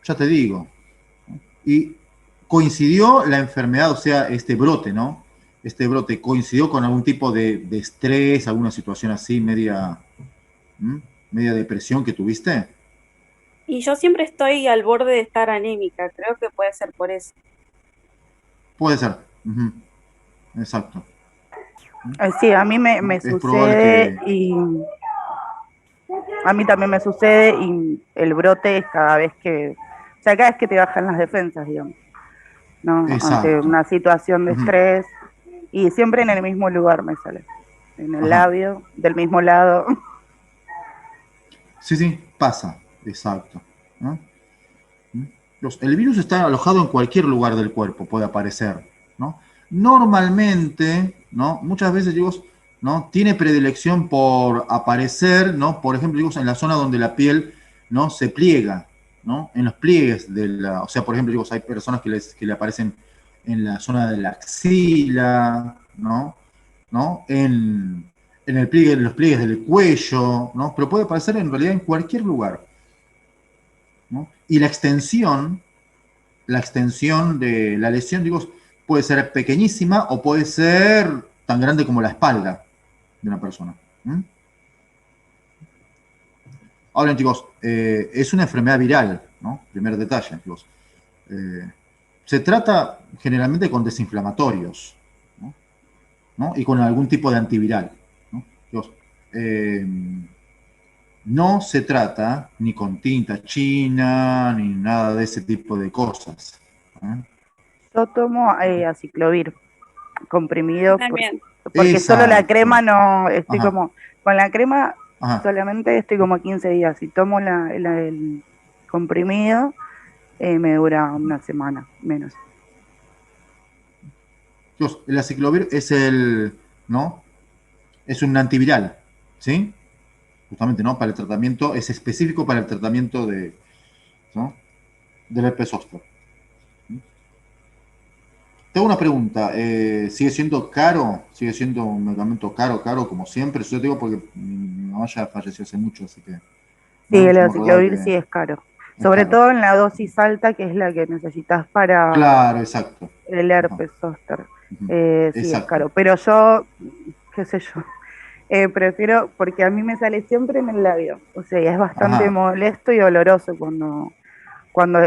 ya te digo, y coincidió la enfermedad, o sea, este brote, ¿no? Este brote coincidió con algún tipo de estrés, alguna situación así, ¿m? Media depresión que tuviste. Y yo siempre estoy al borde de estar anémica. Creo que puede ser por eso. Puede ser. Ujú, exacto. Sí, a mí me ¿No? Es probable sucede que... y a mí también me sucede y el brote es cada vez que, o sea, cada vez que te bajan las defensas, digamos, ¿no? Ante Exacto. una situación de Ujú, estrés y siempre en el mismo lugar me sale, en el ajá. labio, del mismo lado. Sí, sí, pasa. Exacto. ¿No? El virus está alojado en cualquier lugar del cuerpo, puede aparecer, ¿no? Normalmente, ¿no? Muchas veces, digo, ¿no? Tiene predilección por aparecer, ¿no? Por ejemplo, digo, en la zona donde la piel, ¿no? Se pliega, ¿no? En los pliegues de la, o sea, por ejemplo, digo, hay personas que le aparecen en la zona de la axila, ¿no? ¿No? En el pliegue, en los pliegues del cuello, ¿no? Pero puede aparecer en realidad en cualquier lugar, ¿no? Y la extensión de la lesión, digo, puede ser pequeñísima o puede ser tan grande como la espalda de una persona. ¿Mm? Ahora, bien, chicos, es una enfermedad viral, ¿no? Primer detalle, chicos. Se trata generalmente con desinflamatorios, ¿no? ¿No? Y con algún tipo de antiviral, ¿no? Chicos, eh, no se trata ni con tinta china ni nada de ese tipo de cosas. ¿Eh? Yo tomo aciclovir Yo comprimido también. porque solo la crema Exacto. no, estoy Ajá. como, con la crema Ajá. solamente estoy como 15 días. Si tomo el comprimido, me dura una semana menos. Dios, el aciclovir es ¿no? Es un antiviral, ¿sí? Justamente, ¿no? Para el tratamiento, es específico para el tratamiento ¿no? Del herpes zóster. Te hago una pregunta, ¿sigue siendo caro? ¿Sigue siendo un medicamento caro como siempre? Yo te digo porque mi mamá ya falleció hace mucho, así que Sí, no, el yo me acordaba aciclovir que sí es caro. es Sobre caro. todo en la dosis alta, que es la que necesitas para Claro, exacto. el Ajá, herpes zóster. ujú, Sí, es exacto. caro. Pero yo, qué sé yo, prefiero, porque a mí me sale siempre en el labio. O sea, y es bastante Ajá, molesto y doloroso cuando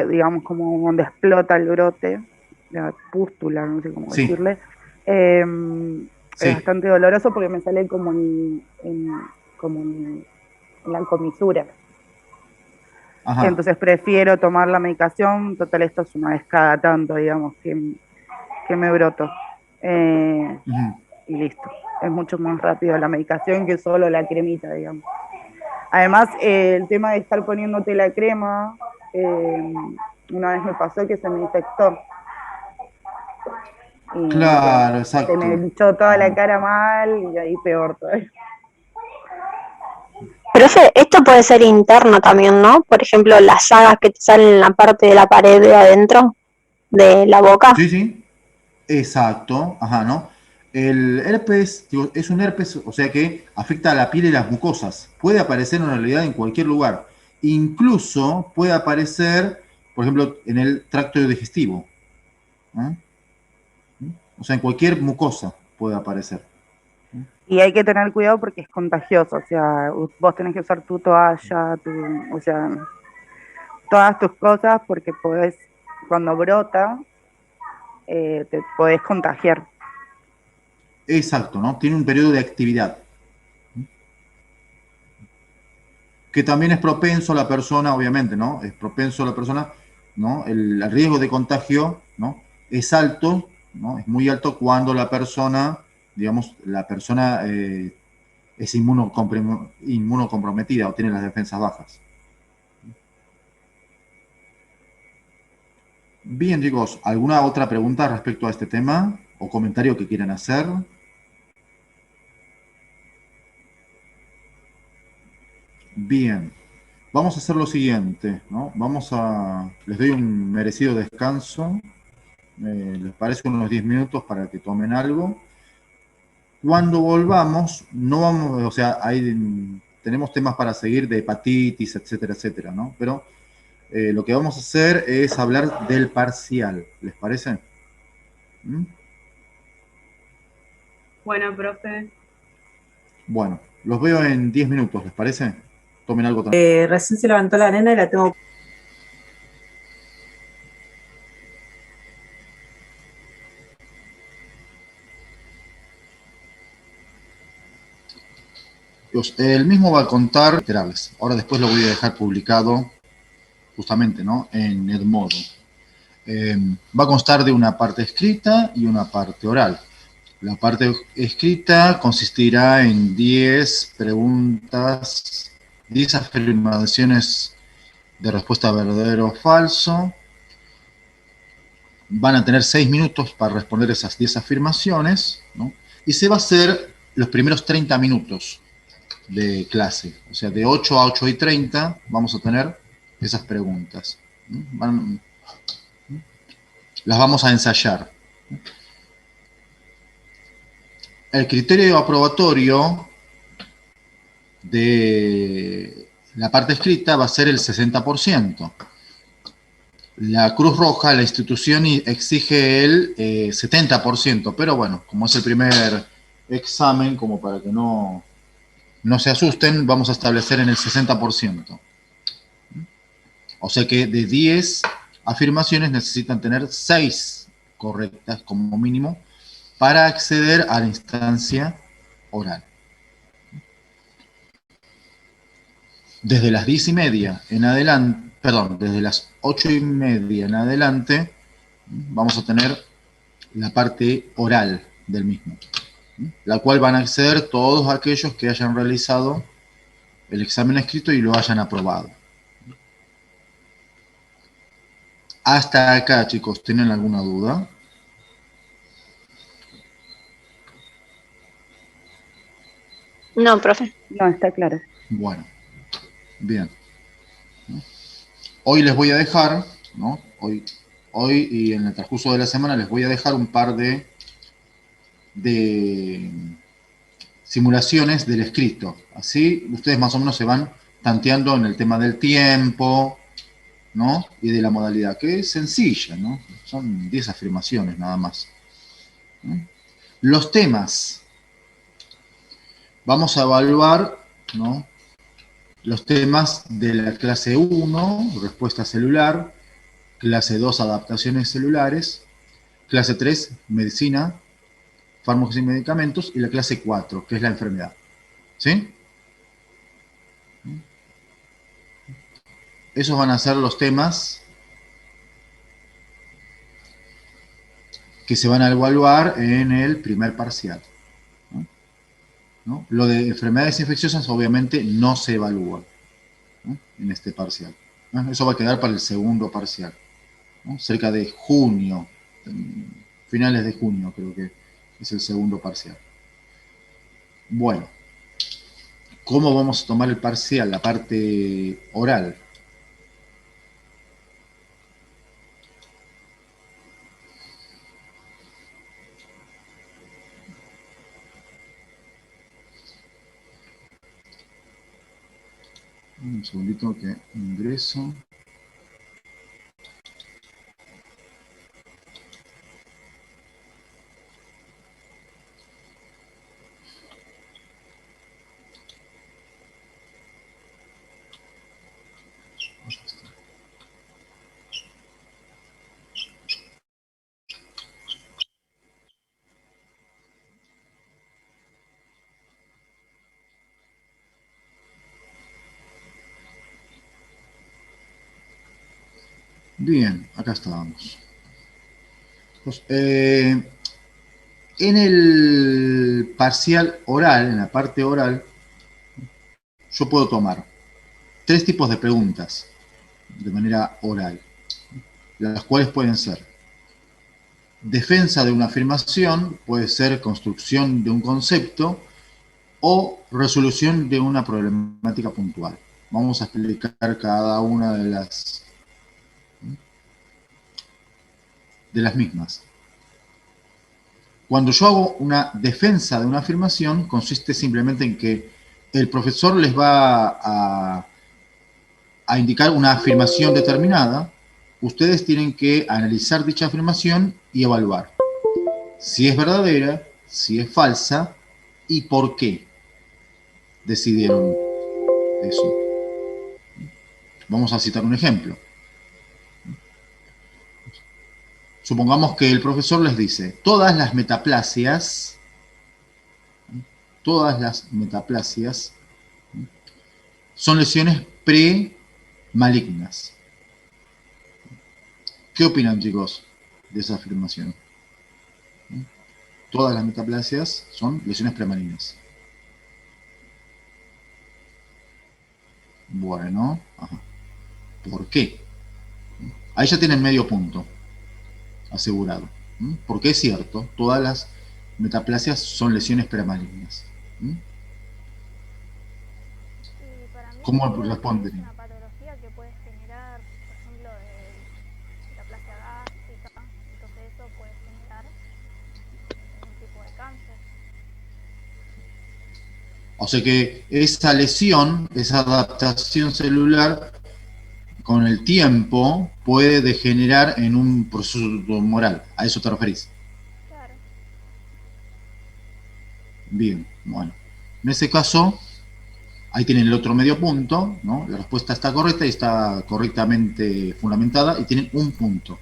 digamos, como cuando explota el brote, la pústula, no sé cómo sí, decirle. Eh, es sí, bastante doloroso porque me sale como como en la comisura. ajá, Entonces prefiero tomar la medicación, total esto es una vez cada tanto, digamos, que me broto. Eh, ujú, y listo. Es mucho más rápido la medicación que solo la cremita, digamos. Además, el tema de estar poniéndote la crema, una vez me pasó que se me infectó y no sé, claro, se me exacto. hinchó toda la Ujú. cara mal y ahí peor todavía. Profe, esto puede ser interno también, ¿no? Por ejemplo, las llagas que te salen en la parte de la pared de adentro de la boca. Sí, sí, exacto, ajá, ¿no? El herpes, digo, es un herpes, o sea que afecta a la piel y las mucosas. Puede aparecer en realidad en cualquier lugar. Incluso puede aparecer, por ejemplo, en el tracto digestivo. ¿Eh? O sea, en cualquier mucosa puede aparecer. Y hay que tener cuidado porque es contagioso, o sea, vos tenés que usar tu toalla, o sea, todas tus cosas porque podés, cuando brota, te podés contagiar. Exacto, ¿no? Tiene un periodo de actividad. Que también es propenso a la persona, obviamente, ¿no? Es propenso a la persona, ¿no? El riesgo de contagio, ¿no? Es alto, ¿no? Es muy alto cuando la persona, digamos, la persona es inmunocomprometida o tiene las defensas bajas. Bien, chicos, ¿alguna otra pregunta respecto a este tema o comentario que quieran hacer? Bien, vamos a hacer lo siguiente, ¿no? Les doy un merecido descanso. Les parece unos 10 minutos para que tomen algo. Cuando volvamos, no vamos, o sea, tenemos temas para seguir de hepatitis, etcétera, etcétera, ¿no? Pero lo que vamos a hacer es hablar del parcial, ¿les parece? ¿Mm? Bueno, profe. Bueno, los veo en 10 minutos, ¿les parece? Tomen algo también. Recién se levantó la nena y la tengo. El mismo va a contar literales. Ahora después lo voy a dejar publicado justamente, ¿no? En Edmodo. Va a constar de una parte escrita y una parte oral. La parte escrita consistirá en 10 preguntas, 10 afirmaciones de respuesta verdadero o falso. Van a tener 6 minutos para responder esas 10 afirmaciones, ¿no? Y se va a hacer los primeros 30 minutos de clase. O sea, de 8 a 8:30 vamos a tener esas preguntas. Las vamos a ensayar. El criterio aprobatorio de la parte escrita va a ser el 60%. La Cruz Roja, la institución, exige el 70%, pero bueno, como es el primer examen, como para que no se asusten, vamos a establecer en el 60%. O sea que de 10 afirmaciones necesitan tener 6 correctas como mínimo para acceder a la instancia oral. Desde las 10:30 en adelante, perdón, desde las 8:30 en adelante, vamos a tener la parte oral del mismo, la cual van a acceder todos aquellos que hayan realizado el examen escrito y lo hayan aprobado. Hasta acá, chicos, ¿tienen alguna duda? No, profe. No, está claro. Bueno, bien. Hoy les voy a dejar, ¿no? Hoy hoy y en el transcurso de la semana les voy a dejar un par de simulaciones del escrito. Así ustedes más o menos se van tanteando en el tema del tiempo, ¿no? Y de la modalidad, que es sencilla, ¿no? Son 10 afirmaciones nada más. ¿No? Los temas. Vamos a evaluar, ¿no?, los temas de la clase 1, respuesta celular, clase 2, adaptaciones celulares, clase 3, medicina, fármacos y medicamentos, y la clase 4, que es la enfermedad. ¿Sí? Esos van a ser los temas que se van a evaluar en el primer parcial. ¿No? Lo de enfermedades infecciosas obviamente no se evalúa, ¿no?, en este parcial. ¿No? Eso va a quedar para el segundo parcial, ¿no? Cerca de junio, finales de junio creo que es el segundo parcial. Bueno, ¿cómo vamos a tomar el parcial, la parte oral? Un segundito que ingreso. Bien, acá estábamos. Pues, en el parcial oral, en la parte oral, yo puedo tomar 3 tipos de preguntas de manera oral, las cuales pueden ser defensa de una afirmación, puede ser construcción de un concepto o resolución de una problemática puntual. Vamos a explicar cada una de las mismas. Cuando yo hago una defensa de una afirmación, consiste simplemente en que el profesor les va a indicar una afirmación determinada. Ustedes tienen que analizar dicha afirmación y evaluar si es verdadera, si es falsa y por qué decidieron eso. Vamos a citar un ejemplo. Supongamos que el profesor les dice, todas las metaplasias son lesiones pre-malignas. ¿Qué opinan, chicos, de esa afirmación? Todas las metaplasias son lesiones premalignas. Bueno, ajá. ¿Por qué? Ahí ya tienen medio punto asegurado. Porque es cierto, todas las metaplasias son lesiones premalignas. ¿Cómo responden? Una patología que puede generar, por ejemplo, metaplasia gástrica, entonces eso puede generar un tipo de cáncer. O sea que esa lesión, esa adaptación celular, con el tiempo puede degenerar en un proceso tumoral. ¿A eso te referís? Claro. Bien, bueno. En ese caso, ahí tienen el otro medio punto, ¿no? La respuesta está correcta y está correctamente fundamentada y tienen un punto.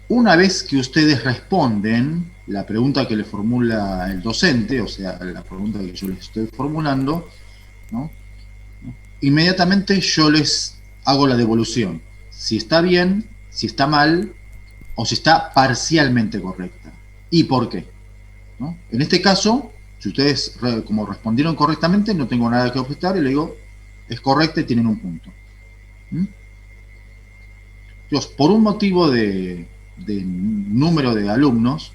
Una vez que ustedes responden la pregunta que le formula el docente, o sea, la pregunta que yo les estoy formulando, ¿no?, inmediatamente yo les hago la devolución. Si está bien, si está mal, o si está parcialmente correcta. ¿Y por qué? ¿No? En este caso, si ustedes como respondieron correctamente, no tengo nada que objetar y le digo, es correcta y tienen un punto. Entonces, por un motivo de número de alumnos,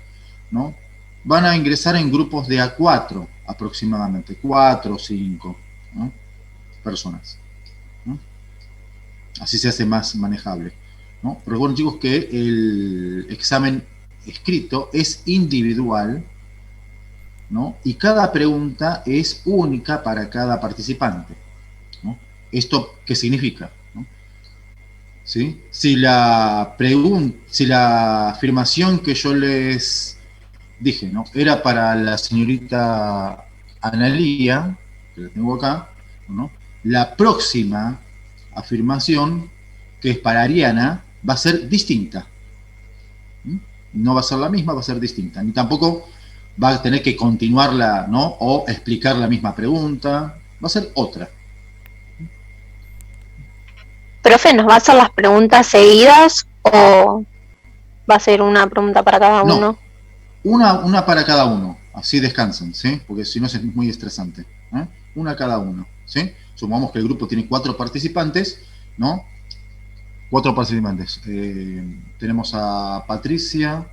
¿no?, van a ingresar en grupos de A4 aproximadamente, 4 o 5, ¿no?, personas, ¿no? Así se hace más manejable, ¿no? Pero recuerden, chicos, que el examen escrito es individual, ¿no? Y cada pregunta es única para cada participante, ¿no? ¿Esto qué significa? ¿No? ¿Sí? Si la afirmación que yo les dije, ¿no?, era para la señorita Analía, que la tengo acá, ¿no?, la próxima afirmación, que es para Ariana, va a ser distinta. ¿Mm? No va a ser la misma, va a ser distinta. Ni tampoco va a tener que continuarla, ¿no?, o explicar la misma pregunta. Va a ser otra. Profe, ¿nos va a hacer las preguntas seguidas o va a ser una pregunta para cada No, uno? una para cada uno. Así descansan, ¿sí? Porque si no es muy estresante. ¿Eh? Una cada uno, ¿sí? Supongamos que el grupo tiene 4 participantes, ¿no? 4 participantes. Tenemos a Patricia,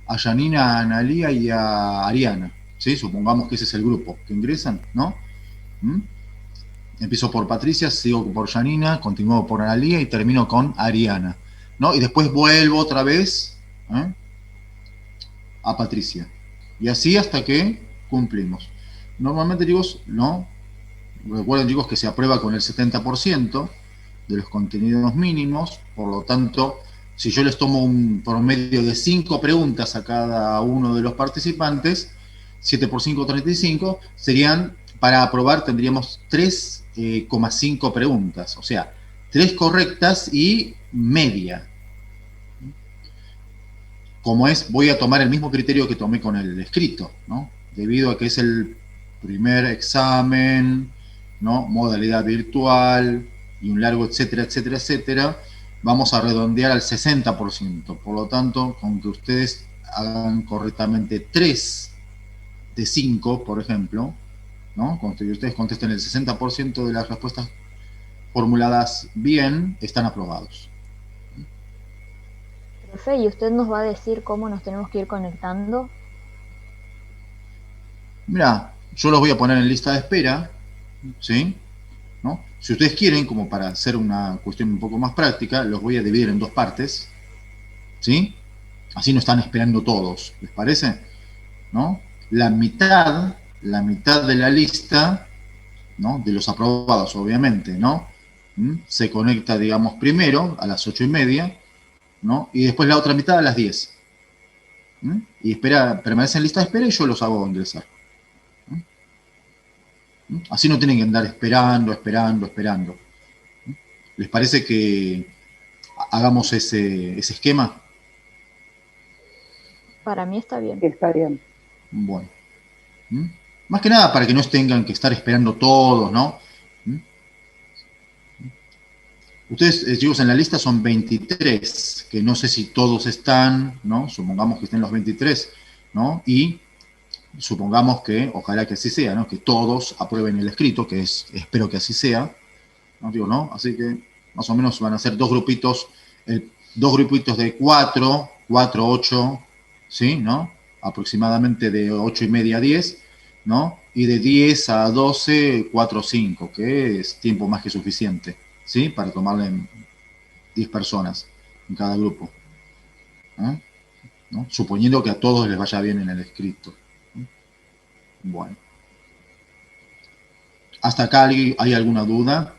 a Janina, a Analía y a Ariana, ¿sí? Supongamos que ese es el grupo que ingresan, ¿no? ¿Mm? Empiezo por Patricia, sigo por Janina, continúo por Analía y termino con Ariana, ¿no? Y después vuelvo otra vez, ¿eh?, a Patricia. Y así hasta que cumplimos. Normalmente, chicos, ¿no? Recuerden, chicos, que se aprueba con el 70% de los contenidos mínimos, por lo tanto, si yo les tomo un promedio de 5 preguntas a cada uno de los participantes, 7 por 5, 35, serían, para aprobar tendríamos 3,5 preguntas, o sea, 3 correctas y media. Como es, voy a tomar el mismo criterio que tomé con el escrito, ¿no? Debido a que es el primer examen, ¿no?, modalidad virtual y un largo etcétera, etcétera, etcétera, vamos a redondear al 60%. Por lo tanto, con que ustedes hagan correctamente 3 de 5, por ejemplo, ¿no?, con que ustedes contesten el 60% de las respuestas formuladas bien, están aprobados. Profe, ¿y usted nos va a decir cómo nos tenemos que ir conectando? Mira, yo los voy a poner en lista de espera, ¿sí? ¿No? Si ustedes quieren, como para hacer una cuestión un poco más práctica, los voy a dividir en 2 partes, ¿sí? Así no están esperando todos, ¿les parece? ¿No? La mitad de la lista, ¿no?, de los aprobados, obviamente, ¿no?, se conecta, digamos, primero a las 8:30, ¿no?, y después la otra mitad a las 10. Y permanece en lista de espera y yo los hago ingresar. Así no tienen que andar esperando. ¿Les parece que hagamos ese esquema? Para mí está bien. Está bien. Bueno. Más que nada para que no tengan que estar esperando todos, ¿no? Ustedes, chicos, en la lista son 23, que no sé si todos están, ¿no? Supongamos que estén los 23, ¿no? Y supongamos que, ojalá que así sea, ¿no?, que todos aprueben el escrito, que espero que así sea, ¿no? Digo, ¿no? Así que más o menos van a ser 2 grupitos, 2 grupitos de 4, 8, ¿sí? ¿No? Aproximadamente de 8:30 a 10, ¿no? Y de 10 a 12, 4 o 5, que es tiempo más que suficiente, ¿sí?, para tomarle en 10 personas en cada grupo, ¿eh? ¿No? Suponiendo que a todos les vaya bien en el escrito. Bueno. ¿Hasta acá hay alguna duda?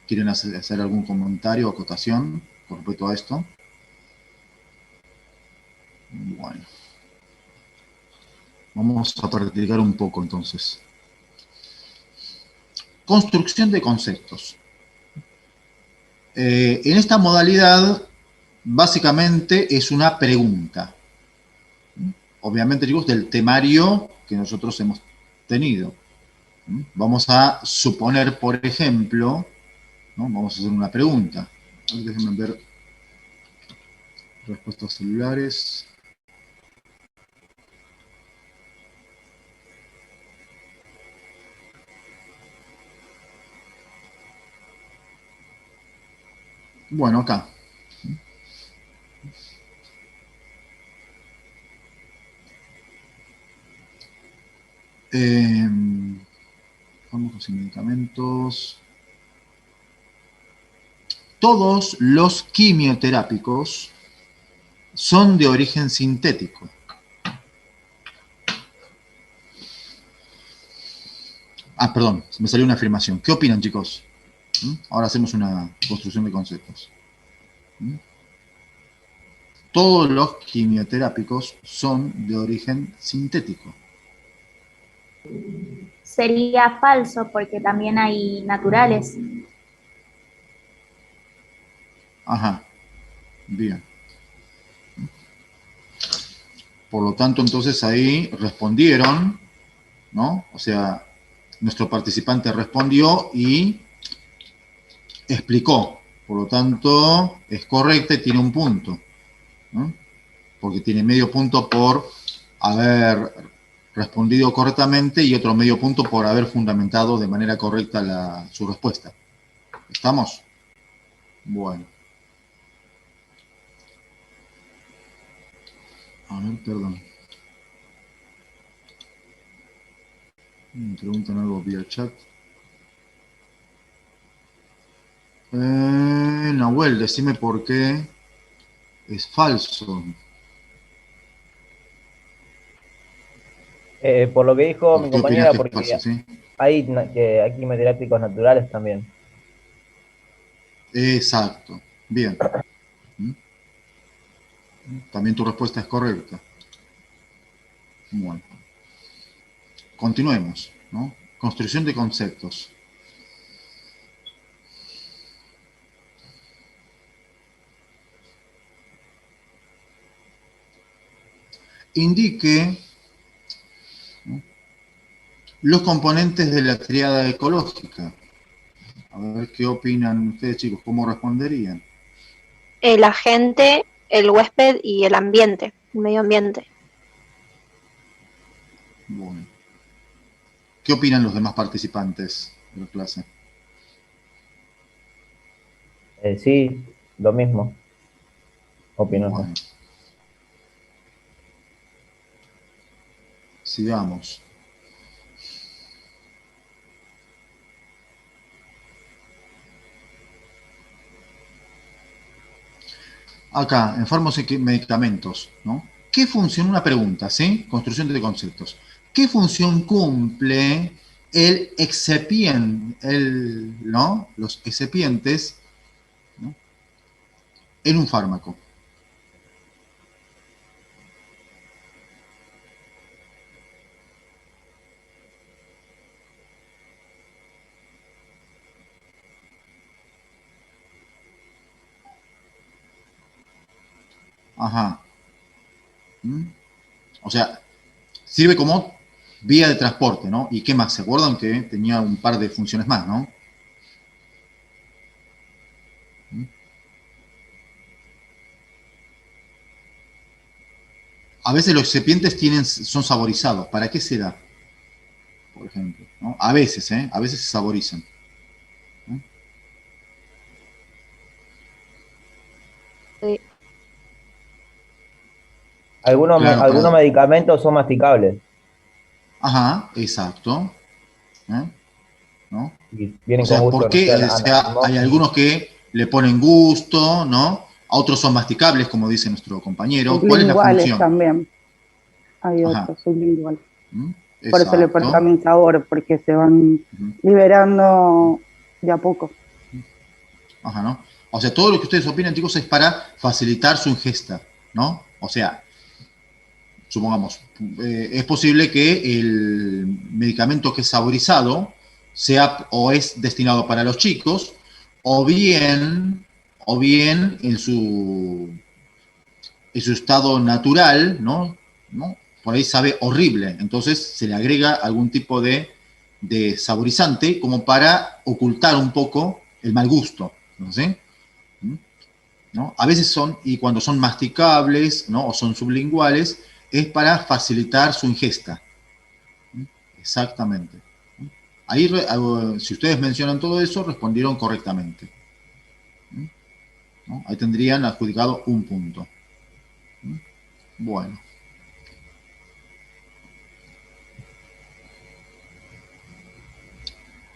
¿Quieren hacer algún comentario o acotación con respecto a esto? Bueno. Vamos a practicar un poco entonces. Construcción de conceptos. En esta modalidad, básicamente es una pregunta. Obviamente, chicos, del temario que nosotros hemos tenido. Vamos a suponer, por ejemplo, ¿no?, vamos a hacer una pregunta. Déjenme ver respuestas celulares. Bueno, acá. Fármacos y medicamentos. todos los quimioterápicos son de origen sintético. Ah, perdón, me salió una afirmación. ¿Qué opinan, chicos? Ahora hacemos una construcción de conceptos. Todos los quimioterápicos son de origen sintético. Sería falso porque también hay naturales. Ajá, bien. Por lo tanto, entonces ahí respondieron, ¿no? O sea, nuestro participante respondió y explicó. Por lo tanto, es correcta y tiene un punto, ¿no? Porque tiene medio punto por haber respondido correctamente y otro medio punto por haber fundamentado de manera correcta su respuesta. ¿Estamos? Bueno. A ver, perdón. Me preguntan algo vía chat. Nahuel, decime por qué es falso. Por lo que dijo mi ¿Qué opinas compañera, que es porque falso, sí? hay quimioterápicos naturales también. Exacto. Bien. También tu respuesta es correcta. Bueno. Continuemos, ¿no? Construcción de conceptos. Indique, ¿no?, los componentes de la tríada ecológica. A ver qué opinan ustedes, chicos, cómo responderían. El agente, el huésped y el ambiente, el medio ambiente. Bueno. ¿Qué opinan los demás participantes de la clase? Sí, lo mismo. Opino. Bueno. Sigamos. Acá, en fármacos y medicamentos, ¿no? ¿Qué función? Una pregunta, ¿sí? Construcción de conceptos. ¿Qué función cumple el excipiente, ¿no? Los excipientes, ¿no?, en un fármaco? Ajá. O sea, sirve como vía de transporte, ¿no? ¿Y qué más? ¿Se acuerdan que tenía un par de funciones más, ¿no? A veces los excipientes son saborizados. ¿Para qué será? Por ejemplo, ¿no? A veces, ¿eh? A veces se saborizan. Sí. Algunos medicamentos son masticables. Ajá, exacto. ¿No? Y vienen O sea, con gusto. ¿por qué? O sea, hay algunos que le ponen gusto, ¿no? A otros son masticables, como dice nuestro compañero. ¿Cuál es la función? También. Hay Ajá. otros sublinguales. Exacto. Por eso le ponen también sabor, porque se van liberando de a poco. Ajá, ¿no? O sea, todo lo que ustedes opinan, chicos, es para facilitar su ingesta, ¿no? O sea, supongamos, es posible que el medicamento que es saborizado sea o es destinado para los chicos, o bien en su estado natural, ¿no? Por ahí sabe horrible, entonces se le agrega algún tipo de saborizante como para ocultar un poco el mal gusto, ¿no sé? ¿No? A veces y cuando son masticables, ¿no?, o son sublinguales, es para facilitar su ingesta. Exactamente. Ahí, si ustedes mencionan todo eso, respondieron correctamente, ¿no? Ahí tendrían adjudicado un punto. Bueno.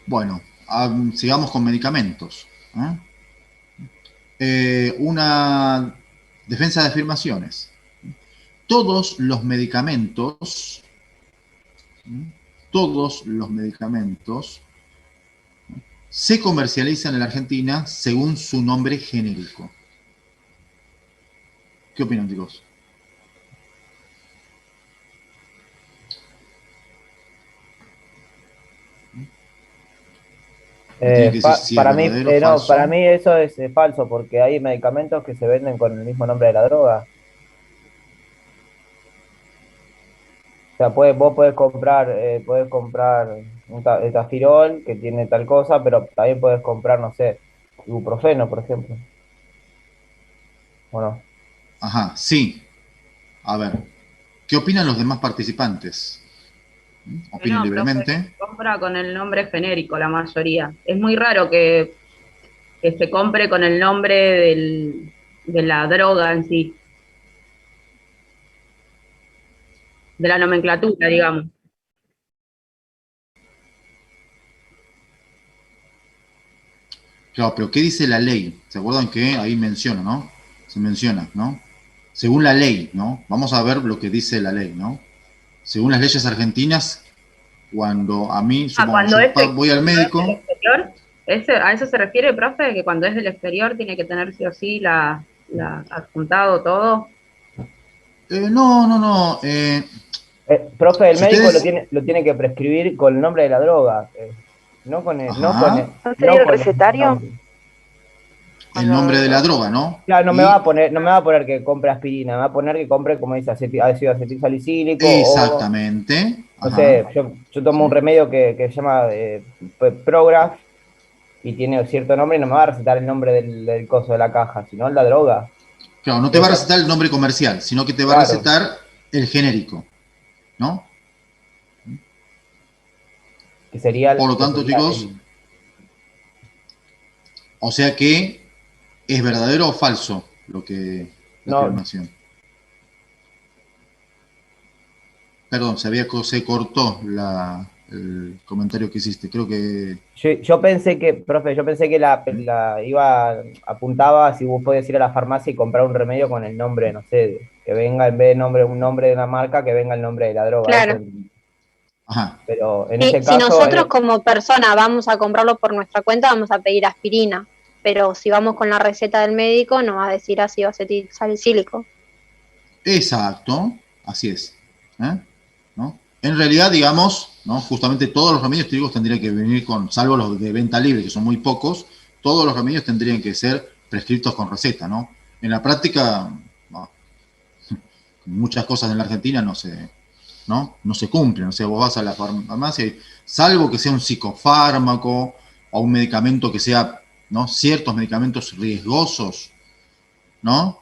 Bueno, sigamos con medicamentos. una defensa de afirmaciones. Todos los medicamentos se comercializan en la Argentina según su nombre genérico. ¿Qué opinan, chicos? Para mí eso es falso, porque hay medicamentos que se venden con el mismo nombre de la droga. O sea, vos podés comprar un Tafirol que tiene tal cosa, pero también podés comprar, no sé, ibuprofeno, por ejemplo. ¿O no? Ajá, sí. A ver, ¿qué opinan los demás participantes? Opinan libremente. Compra con el nombre genérico la mayoría. Es muy raro que se compre con el nombre de la droga en sí. De la nomenclatura, digamos. Claro, pero ¿qué dice la ley? ¿Se acuerdan que ahí menciona, ¿no? Se menciona, ¿no? Según la ley, ¿no? Vamos a ver lo que dice la ley, ¿no? Según las leyes argentinas, cuando a mí, voy al médico... ¿A eso se refiere, profe? Que cuando es del exterior tiene que tener sí o sí la adjuntado todo. No. Profe, el médico lo tiene que prescribir con el nombre de la droga. No con el... ¿No sería el recetario? El nombre de la droga, ¿no? Claro, no me va a poner que compre aspirina, me va a poner que compre, como dice, ácido acetilsalicílico. Exactamente. No sé, yo tomo un remedio que se llama Prograf y tiene cierto nombre y no me va a recetar el nombre del coso de la caja, sino la droga. Claro, no te va a recetar el nombre comercial, sino que te va a recetar el genérico, ¿no? Que sería... Por lo tanto, chicos, o sea que ¿es verdadero o falso lo que la afirmación? Perdón, se cortó el comentario que hiciste. Creo que... Yo pensé que, profe, apuntaba si vos podías ir a la farmacia y comprar un remedio con el nombre, no sé, que venga en vez de un nombre de una marca, que venga el nombre de la droga. Claro. Ajá. Pero en ese caso... Si nosotros como persona vamos a comprarlo por nuestra cuenta, vamos a pedir aspirina. Pero si vamos con la receta del médico, nos va a decir ácido acetilsalicílico. Exacto, así es. ¿No? En realidad, digamos, ¿no? Justamente todos los remedios típicos tendrían que venir con, salvo los de venta libre, que son muy pocos, todos los remedios tendrían que ser prescritos con receta, ¿no? En la práctica, muchas cosas en la Argentina no se cumplen. O sea, vos vas a la farmacia y, salvo que sea un psicofármaco o un medicamento que sea, ¿no? Ciertos medicamentos riesgosos, ¿no?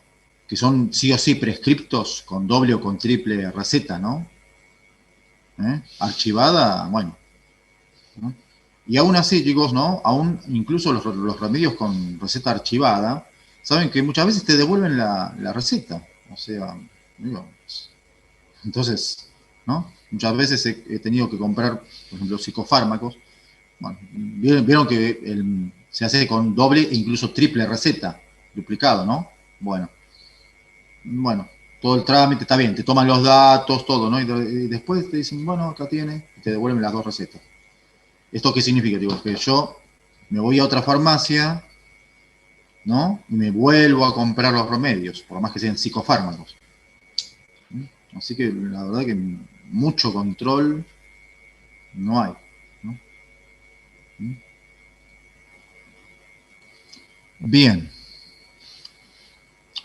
Que son sí o sí prescriptos con doble o con triple receta, ¿no? Archivada, bueno, ¿no? Y aún así, chicos, ¿no? Aún incluso los remedios con receta archivada, saben que muchas veces te devuelven la receta. O sea, digo, entonces, ¿no? Muchas veces he tenido que comprar, por ejemplo, psicofármacos. Bueno, vieron que se hace con doble e incluso triple receta, duplicado, ¿no? Bueno, todo el trámite está bien, te toman los datos, todo, ¿no? Y después te dicen, bueno, acá tiene, y te devuelven las dos recetas. ¿Esto qué significa? Digo, que yo me voy a otra farmacia, ¿no? Y me vuelvo a comprar los remedios, por más que sean psicofármacos. Así que la verdad que mucho control no hay, ¿no? Bien.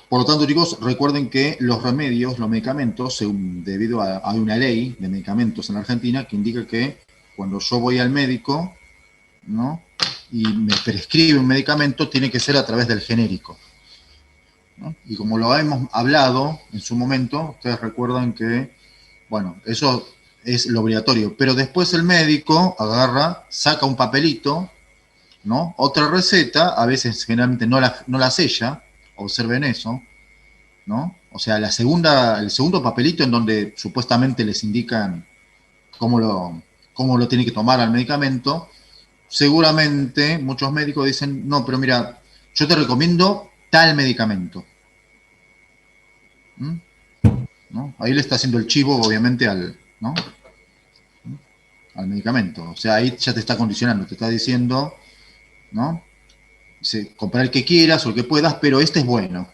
Por lo tanto, chicos, recuerden que los remedios, los medicamentos, debido a una ley de medicamentos en Argentina que indica que cuando yo voy al médico, ¿no? Y me prescribe un medicamento, tiene que ser a través del genérico, ¿no? Y como lo hemos hablado en su momento, ustedes recuerdan que, bueno, eso es lo obligatorio, pero después el médico agarra, saca un papelito, ¿no? Otra receta, a veces generalmente no la sella. Observen eso, ¿no? O sea, el segundo papelito en donde supuestamente les indican cómo lo tiene que tomar al medicamento, seguramente muchos médicos dicen, no, pero mira, yo te recomiendo tal medicamento. ¿No? Ahí le está haciendo el chivo, obviamente, ¿no? Al medicamento. O sea, ahí ya te está condicionando, te está diciendo, ¿no? Dice, comprar el que quieras o el que puedas, pero este es bueno,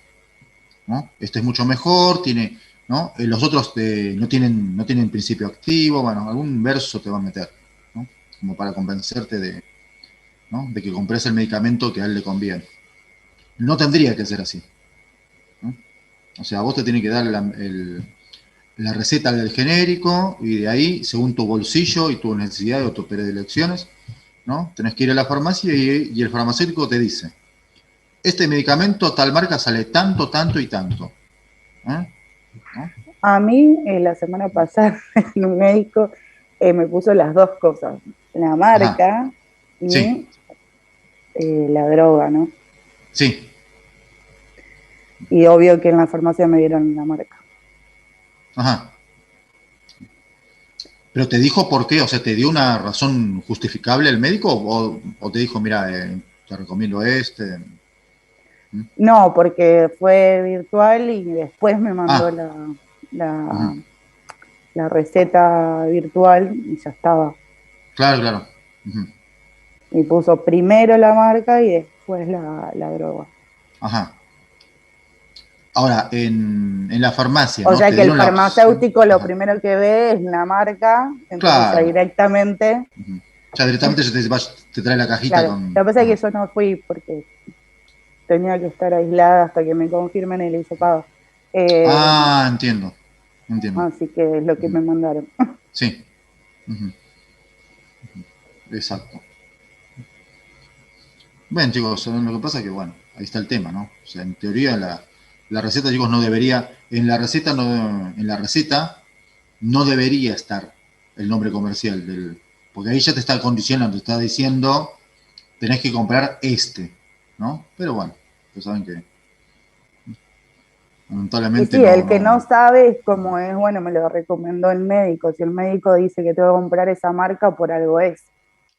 ¿no? Este es mucho mejor, tiene, ¿no? Los otros no tienen principio activo, bueno, algún verso te va a meter, ¿no? Como para convencerte ¿no? De que compres el medicamento que a él le conviene. No tendría que ser así, ¿no? O sea, vos te tiene que dar la receta del genérico y de ahí, según tu bolsillo y tus necesidades o tus predilecciones, ¿no? Tenés que ir a la farmacia y el farmacéutico te dice, este medicamento tal marca sale tanto, tanto y tanto. ¿No? A mí, la semana pasada, un médico me puso las dos cosas, la marca Ajá. y Sí, la droga, ¿no? sí. Y obvio que en la farmacia me dieron la marca. Ajá. Pero te dijo por qué, o sea, ¿te dio una razón justificable el médico o te dijo, mira, te recomiendo este? No, porque fue virtual y después me mandó Ah, ujú. la receta virtual y ya estaba. Claro, claro. Ujú. Y puso primero la marca y después la droga. Ajá. Ahora, en la farmacia, O ¿no? sea Te que el dieron la opción. farmacéutico lo Ajá. primero que ve es la marca, entonces ya Claro. directamente, Ujú. Ya directamente te trae la cajita claro. con. Lo que pasa es que Ajá. yo no fui porque tenía que estar aislada hasta que me confirmen el hisopado. Eh, Ah, entiendo. Entiendo. Así que es lo que Ujú. me mandaron. Sí. Ujú. Exacto. Bueno, chicos, lo que pasa es que, bueno, ahí está el tema, ¿no? O sea, en teoría la receta, chicos, no debería, en la receta no debería estar el nombre comercial porque ahí ya te está condicionando, te está diciendo, tenés que comprar este, ¿no? Pero bueno, ustedes saben que Y lamentablemente sí, no, el que no no, sabe es como es, bueno, me lo recomendó el médico. Si el médico dice que tengo que comprar esa marca, por algo es.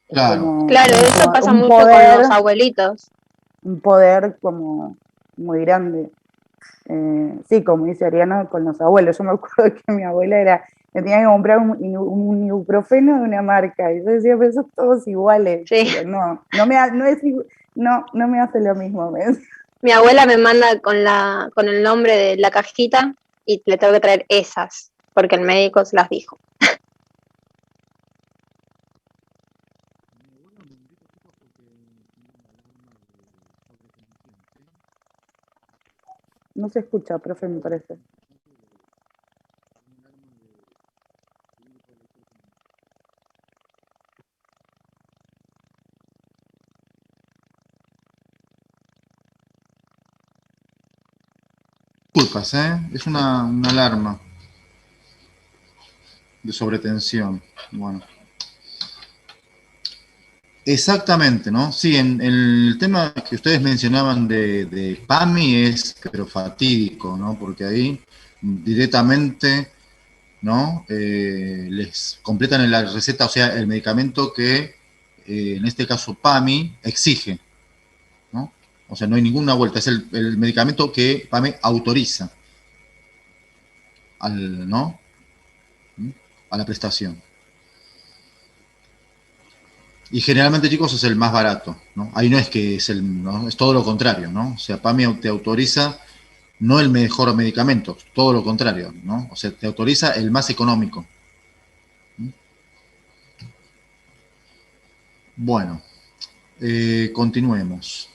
Es claro, como Claro, eso pasa un mucho con los abuelitos. poder como muy grande. Sí, como dice Ariana, con los abuelos. Yo me acuerdo que mi abuela me tenía que comprar un ibuprofeno de una marca. Y yo decía, pero son todos iguales. Sí. Pero no me hace lo mismo. ¿Me decía? Mi abuela me manda con el nombre de la cajita y le tengo que traer esas, porque el médico se las dijo. No se escucha, profe, me parece. disculpas, ¿eh? Es una alarma de sobretensión. Bueno. Exactamente, ¿no? Sí, en el tema que ustedes mencionaban de PAMI es pero fatídico, ¿no? Porque ahí directamente, ¿no? Les completan en la receta, o sea, el medicamento que en este caso PAMI exige, ¿no? O sea, no hay ninguna vuelta, es el medicamento que PAMI autoriza ¿no? A la prestación. Y generalmente, chicos, es el más barato, ¿no? Ahí no es que ¿no? Es todo lo contrario, ¿no? O sea, PAMI te autoriza no el mejor medicamento, todo lo contrario, ¿no? O sea, te autoriza el más económico. Bueno, continuemos.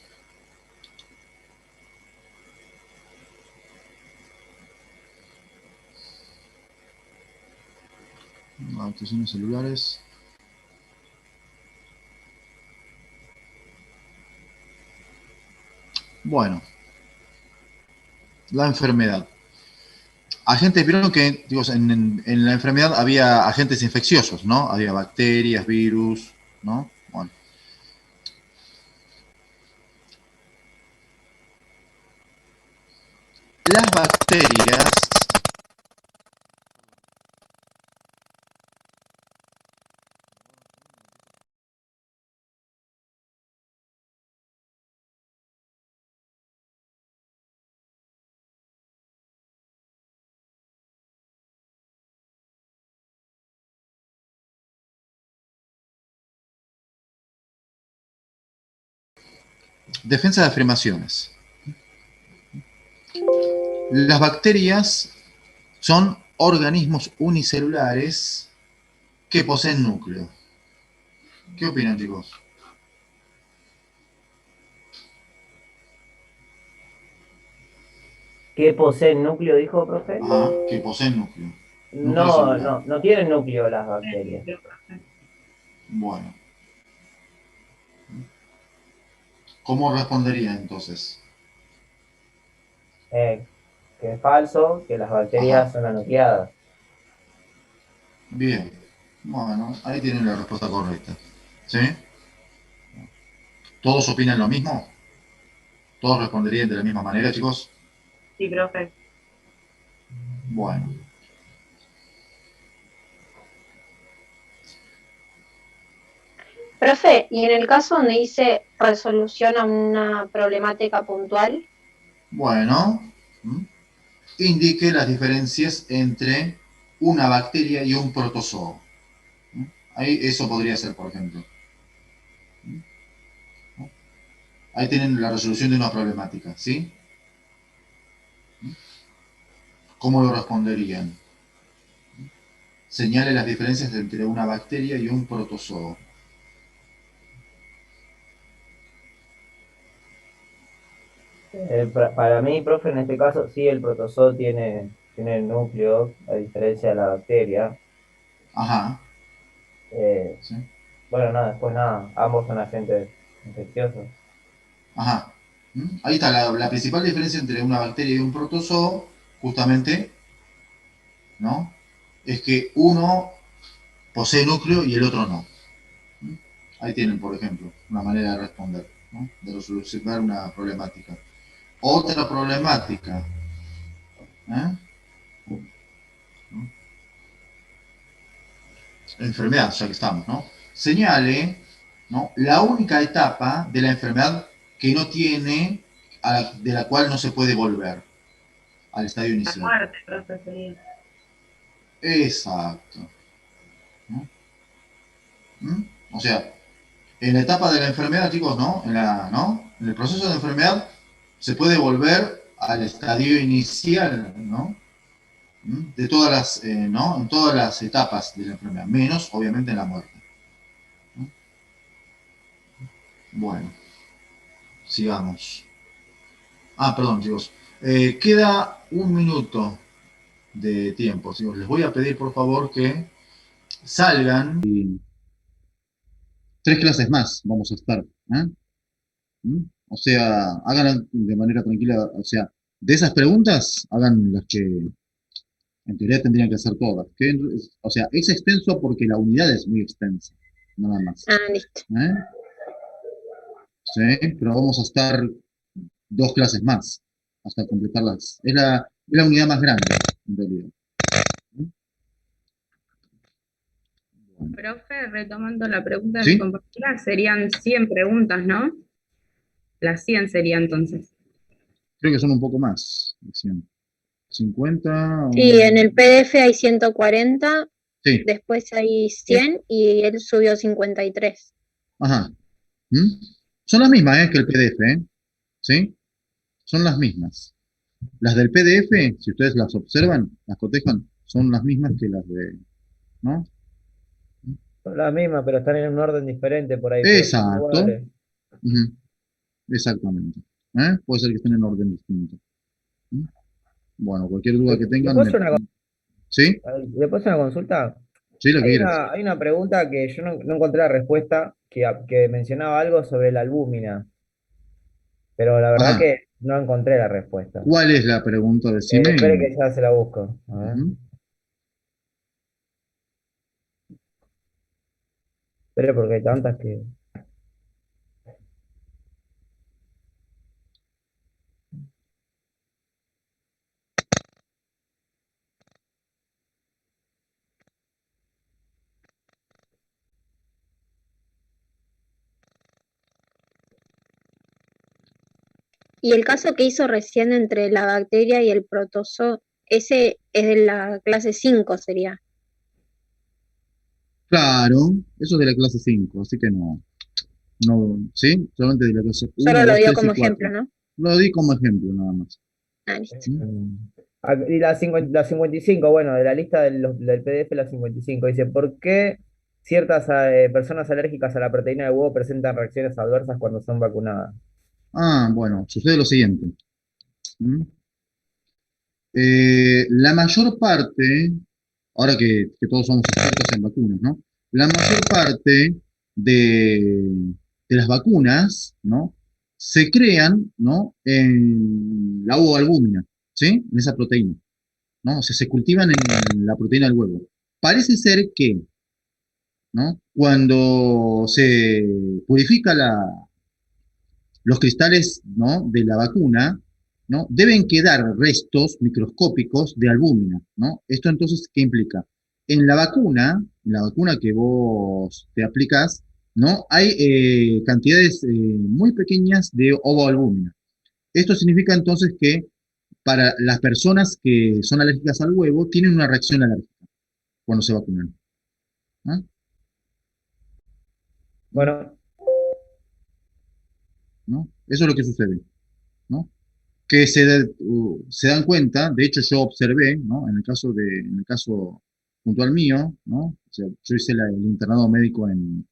Adaptaciones celulares. Bueno, la enfermedad. Agentes, vieron que digo, en la enfermedad había agentes infecciosos, ¿no? Había bacterias, virus, ¿no? Bueno. Las bacterias Defensa de afirmaciones. Las bacterias son organismos unicelulares que poseen núcleo. ¿Qué opinan, chicos? ¿Qué poseen núcleo, dijo, profe? Ajá, que poseen núcleo. Núcleo No, celular. no tienen núcleo las bacterias. Bueno. ¿Cómo respondería entonces? Que es falso, que las bacterias Ajá. son anucleadas. Bien. Bueno, ahí tienen la respuesta correcta. ¿Sí? ¿Todos opinan lo mismo? ¿Todos responderían de la misma manera, chicos? Sí, profe. Bueno. Profe, y en el caso donde dice resolución a una problemática puntual, Bueno. Indique las diferencias entre una bacteria y un protozoo. Ahí eso podría ser, por ejemplo. Ahí tienen la resolución de una problemática, ¿sí? ¿Cómo lo responderían? Señale las diferencias entre una bacteria y un protozoo. Para mí, profe, en este caso, sí, el protozoo tiene el núcleo, a diferencia de la bacteria. Ajá. Sí. Bueno, nada, después nada, ambos son agentes infecciosos. Ajá. Ahí está la principal diferencia entre una bacteria y un protozoo, justamente, ¿no? Es que uno posee núcleo y el otro no. Ahí tienen, por ejemplo, una manera de responder, ¿no? De resolucionar una problemática. Otra problemática. Enfermedad, ya que estamos, ¿no? Señale, ¿no?, la única etapa de la enfermedad que no tiene, de la cual no se puede volver al estadio La inicial. muerte, profe, sería. Exacto. O sea, en la etapa de la enfermedad, chicos, ¿no? En el proceso de enfermedad se puede volver al estadio inicial, ¿no? De todas las, ¿no? En todas las etapas de la enfermedad, menos, obviamente, en la muerte. Bueno, sigamos. Perdón, chicos. Queda un minuto de tiempo, chicos. Les voy a pedir, por favor, que salgan. 3 clases más vamos a estar. O sea, háganlas de manera tranquila. O sea, de esas preguntas, hagan las que en teoría tendrían que hacer todas. O sea, es extenso porque la unidad es muy extensa. Nada más. Listo. Sí, pero vamos a estar 2 clases más hasta completarlas. Es la unidad más grande, en realidad. Profe, retomando la pregunta de ¿Sí? mi compañera, serían 100 preguntas, ¿no? Las 100 sería entonces. Creo que son un poco más de 100. 50. Sí, en el PDF hay 140, sí. Después hay 100 y él subió 53. Ajá. Son las mismas que el PDF, ¿sí? Son las mismas. Las del PDF, si ustedes las observan, las cotejan, son las mismas que las de... ¿no? Son las mismas, pero están en un orden diferente por ahí. Exacto. Exactamente. Puede ser que estén en orden distinto. Bueno, cualquier duda que tengan... ¿Sí? ¿Le puedo hacer una consulta? Sí, lo que quieras. Hay una pregunta que yo no encontré la respuesta, que mencionaba algo sobre la albúmina, pero la verdad que no encontré la respuesta. ¿Cuál es la pregunta? Decime. Espere que ya se la busco. A ver. Espere porque hay tantas que... Y el caso que hizo recién entre la bacteria y el protozoo, ese es de la clase 5 sería. Claro, eso es de la clase 5, así que no No, ¿sí? Solamente de la clase Solo uno, lo 2, dio 3 y como 4. ejemplo, ¿no? Lo di como ejemplo nada más. Ah, listo. Y la 55, bueno, de la lista del PDF, la 55, dice, ¿por qué ciertas personas alérgicas a la proteína de huevo presentan reacciones adversas cuando son vacunadas? Bueno, sucede lo siguiente. ¿Mm? La mayor parte, ahora que todos somos expertos en vacunas, ¿no? La mayor parte de las vacunas, ¿no? Se crean, ¿no? En la ovoalbúmina, ¿sí? En esa proteína, ¿no? O sea, se cultivan en la proteína del huevo. Parece ser que, ¿no? Cuando se purifica los cristales, ¿no? De la vacuna, ¿no? Deben quedar restos microscópicos de albúmina, ¿no? Esto entonces, ¿qué implica? En la vacuna que vos te aplicás, ¿no? Hay cantidades muy pequeñas de ovoalbúmina. Esto significa entonces que para las personas que son alérgicas al huevo, tienen una reacción alérgica cuando se vacunan. ¿No? Bueno, ¿No? Eso es lo que sucede, ¿no? Que se dan cuenta, de hecho yo observé, ¿no? En el caso puntual mío, ¿no? O sea, yo hice el internado médico en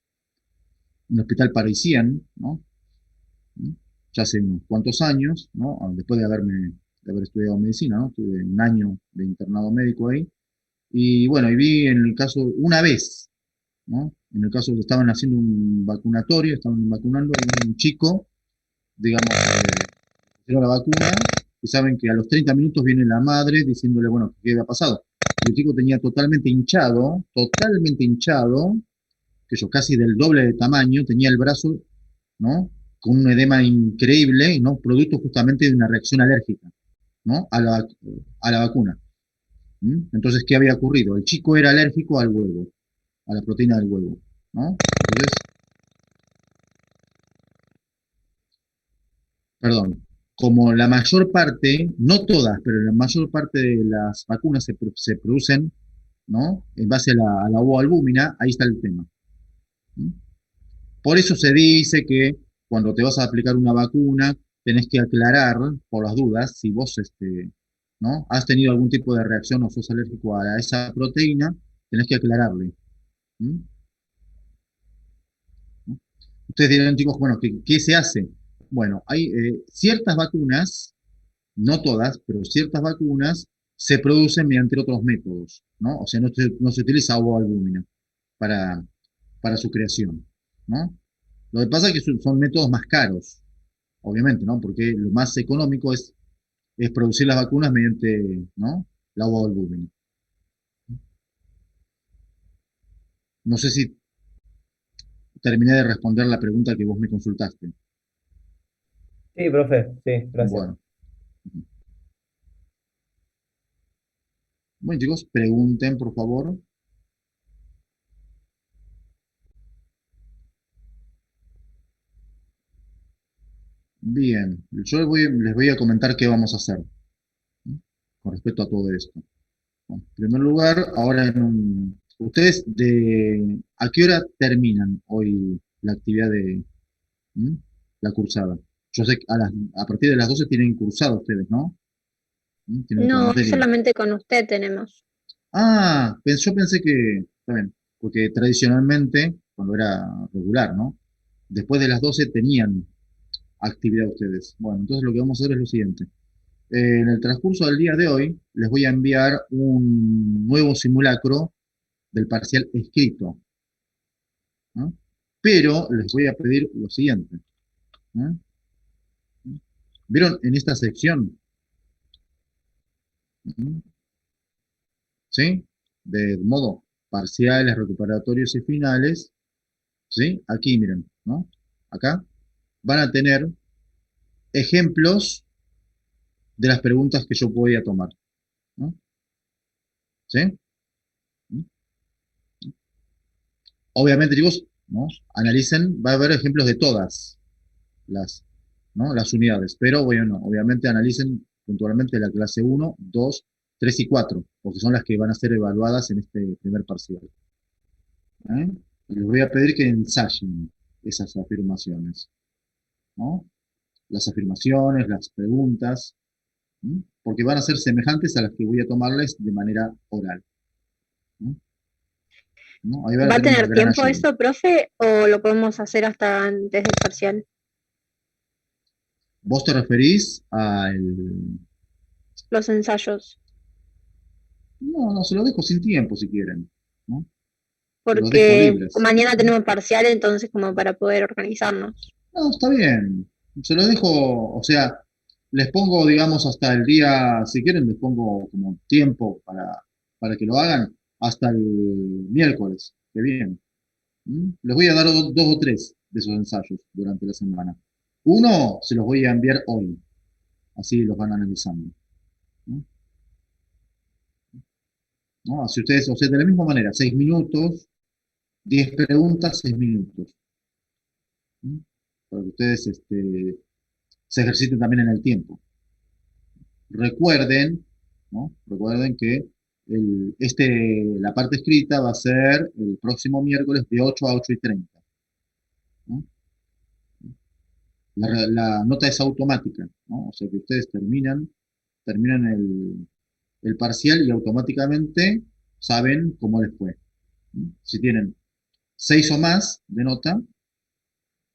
un hospital parisien, ¿no? ¿Mm? Ya hace unos cuantos años, ¿no? Después de haber estudiado medicina, ¿no? Tuve un año de internado médico ahí. Y bueno, y vi en el caso, una vez, ¿no? En el caso que estaban haciendo un vacunatorio, estaban vacunando a un chico, digamos, pusieron la vacuna y saben que a los 30 minutos viene la madre diciéndole, bueno, ¿qué había pasado? Y el chico tenía totalmente hinchado, que yo casi del doble de tamaño, tenía el brazo, ¿no? Con un edema increíble, ¿no? Producto justamente de una reacción alérgica, ¿no? A la vacuna. ¿Mm? Entonces, ¿qué había ocurrido? El chico era alérgico al huevo, a la proteína del huevo, ¿no? Entonces, perdón, como la mayor parte, no todas, pero la mayor parte de las vacunas se producen, ¿no? En base a la ovoalbúmina, ahí está el tema. ¿Mm? Por eso se dice que cuando te vas a aplicar una vacuna, tenés que aclarar, por las dudas, si vos ¿no? has tenido algún tipo de reacción o sos alérgico a esa proteína, tenés que aclararle. ¿Mm? Ustedes dirán, chicos, bueno, ¿qué se hace? Bueno, hay ciertas vacunas, no todas, pero ciertas vacunas se producen mediante otros métodos, ¿no? O sea, no se utiliza ovoalbúmina para, para su creación, ¿no? Lo que pasa es que son métodos más caros, obviamente, ¿no? Porque lo más económico es producir las vacunas mediante, ¿no? La ovoalbúmina. No sé si terminé de responder la pregunta que vos me consultaste. sí, profe, sí, gracias. Bueno, bueno, chicos, pregunten, por favor. Bien, les voy a comentar qué vamos a hacer, ¿no? Con respecto a todo esto. Bueno, en primer lugar, ¿ustedes a qué hora terminan hoy la actividad ¿Mm? la cursada? Yo sé que a partir de las 12 tienen cursada ustedes, ¿no? Tienen otra No, materia. solamente con usted tenemos. Yo pensé que, está bien, porque tradicionalmente, cuando era regular, ¿no? Después de las 12 tenían actividad ustedes. Bueno, entonces lo que vamos a hacer es lo siguiente. En el transcurso del día de hoy, les voy a enviar un nuevo simulacro del parcial escrito, ¿no? Pero les voy a pedir lo siguiente, ¿no? ¿Vieron en esta sección? ¿Mm? ¿Sí? De modo parciales, recuperatorios y finales, ¿sí? Aquí miren, ¿no? Acá van a tener ejemplos de las preguntas que yo voy a tomar, ¿no? ¿Sí? ¿Mm? Obviamente, chicos, ¿no? Analicen, va a haber ejemplos de todas las, ¿no? las unidades, pero bueno, obviamente analicen puntualmente la clase uno, 2, 3 y 4, porque son las que van a ser evaluadas en este primer parcial. ¿Eh? Y les voy a pedir que ensayen. esas afirmaciones, ¿no? Las afirmaciones, las preguntas, ¿sí? Porque van a ser semejantes a las que voy a tomarles de manera oral, ¿no? ¿No? Ahí van a ¿Va a tener una tener gran tiempo ayuda. eso, profe, o lo podemos hacer hasta antes del parcial? ¿Vos te referís al...? Los ensayos. No, no, se lo dejo sin tiempo si quieren, ¿no? Se los dejo Porque libres. mañana tenemos parcial, entonces como para poder organizarnos. No, está bien. Se los dejo, o sea, les pongo, digamos, hasta el día, si quieren, les pongo como tiempo para que lo hagan hasta el miércoles, que viene. ¿Mm? Les voy a dar dos o tres de esos ensayos durante la semana. Uno se los voy a enviar hoy, así los van analizando. ¿No? ¿No? Así ustedes, o sea, de la misma manera, 6 minutos, 10 preguntas, 6 minutos. ¿Mm? Para que ustedes se ejerciten también en el tiempo. Recuerden, ¿no? Recuerden que la parte escrita va a ser el próximo miércoles de 8 a 8:30. ¿No? La nota es automática, ¿no? O sea que ustedes terminan el parcial y automáticamente saben cómo les fue, ¿no? Si tienen 6 o más de nota,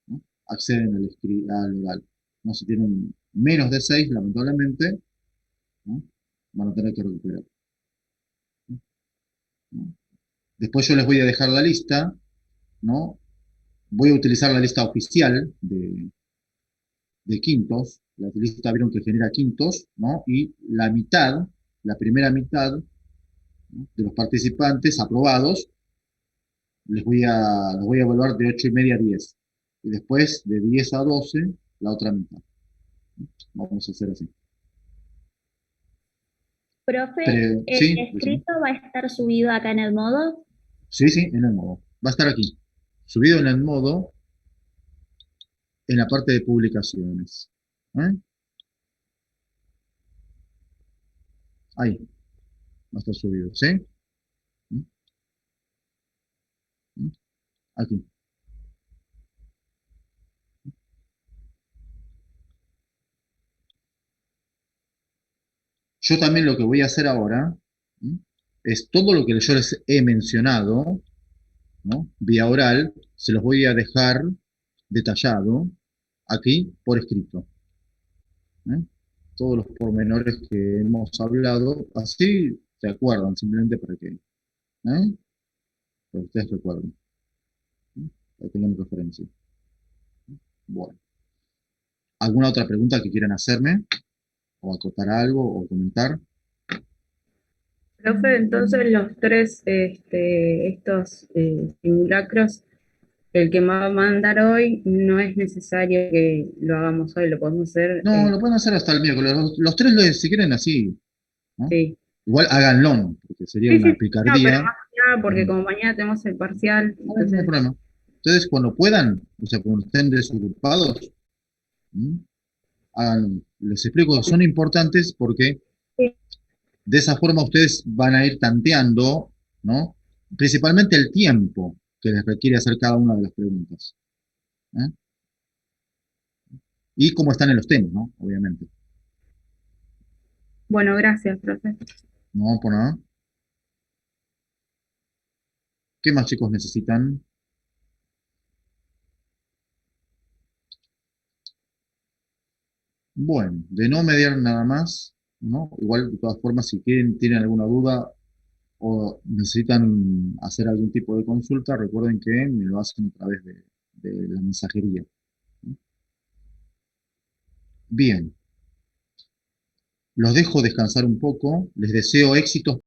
¿no? Acceden al oral. ¿No? Si tienen menos de 6, lamentablemente, ¿no? Van a tener que recuperar, ¿no? Después yo les voy a dejar la lista, ¿no? Voy a utilizar la lista oficial de quintos. La lista vieron que genera quintos, ¿no? Y la primera mitad, ¿no? De los participantes aprobados, los voy a evaluar de 8:30 a 10. Y después de 10 a 12, la otra mitad. Vamos a hacer así. Profe, ¿el Sí, escrito va a estar subido acá en el modo? sí, sí, en el modo. Va a estar aquí, subido en el modo, en la parte de publicaciones. ¿Eh? Ahí, va a estar subido, ¿sí? ¿Mm? ¿Mm? Aquí. Yo también lo que voy a hacer ahora, ¿sí? Es todo lo que yo les he mencionado, ¿no? Vía oral, se los voy a dejar detallado aquí por escrito. ¿Eh? Todos los pormenores que hemos hablado, así se acuerdan, simplemente para que ustedes recuerden. ¿Eh? Ahí tengan referencia. Bueno. ¿Alguna otra pregunta que quieran hacerme? ¿O acotar algo o comentar? Profe, entonces los tres, estos simulacros, el que me va a mandar hoy, no es necesario que lo hagamos hoy, lo podemos hacer. No, lo pueden hacer hasta el miércoles. Los tres, si quieren, así, ¿no? Sí. Igual háganlo, porque sería Sí, una sí, no, pero picardía. más que nada porque como mañana tenemos el parcial, No hay entonces, problema. Ustedes cuando puedan, o sea, cuando estén desocupados, háganlo. Les explico que son importantes porque sí. de esa forma ustedes van a ir tanteando, ¿no? Principalmente el tiempo que les requiere hacer cada una de las preguntas. ¿Eh? Y cómo están en los temas, ¿no? Obviamente. Bueno, gracias, profe. No, por nada. ¿Qué más, chicos, necesitan? Bueno, de no mediar nada más, ¿no? Igual, de todas formas, si tienen alguna duda o necesitan hacer algún tipo de consulta, recuerden que me lo hacen a través de la mensajería, ¿no? Bien, los dejo descansar un poco, les deseo éxitos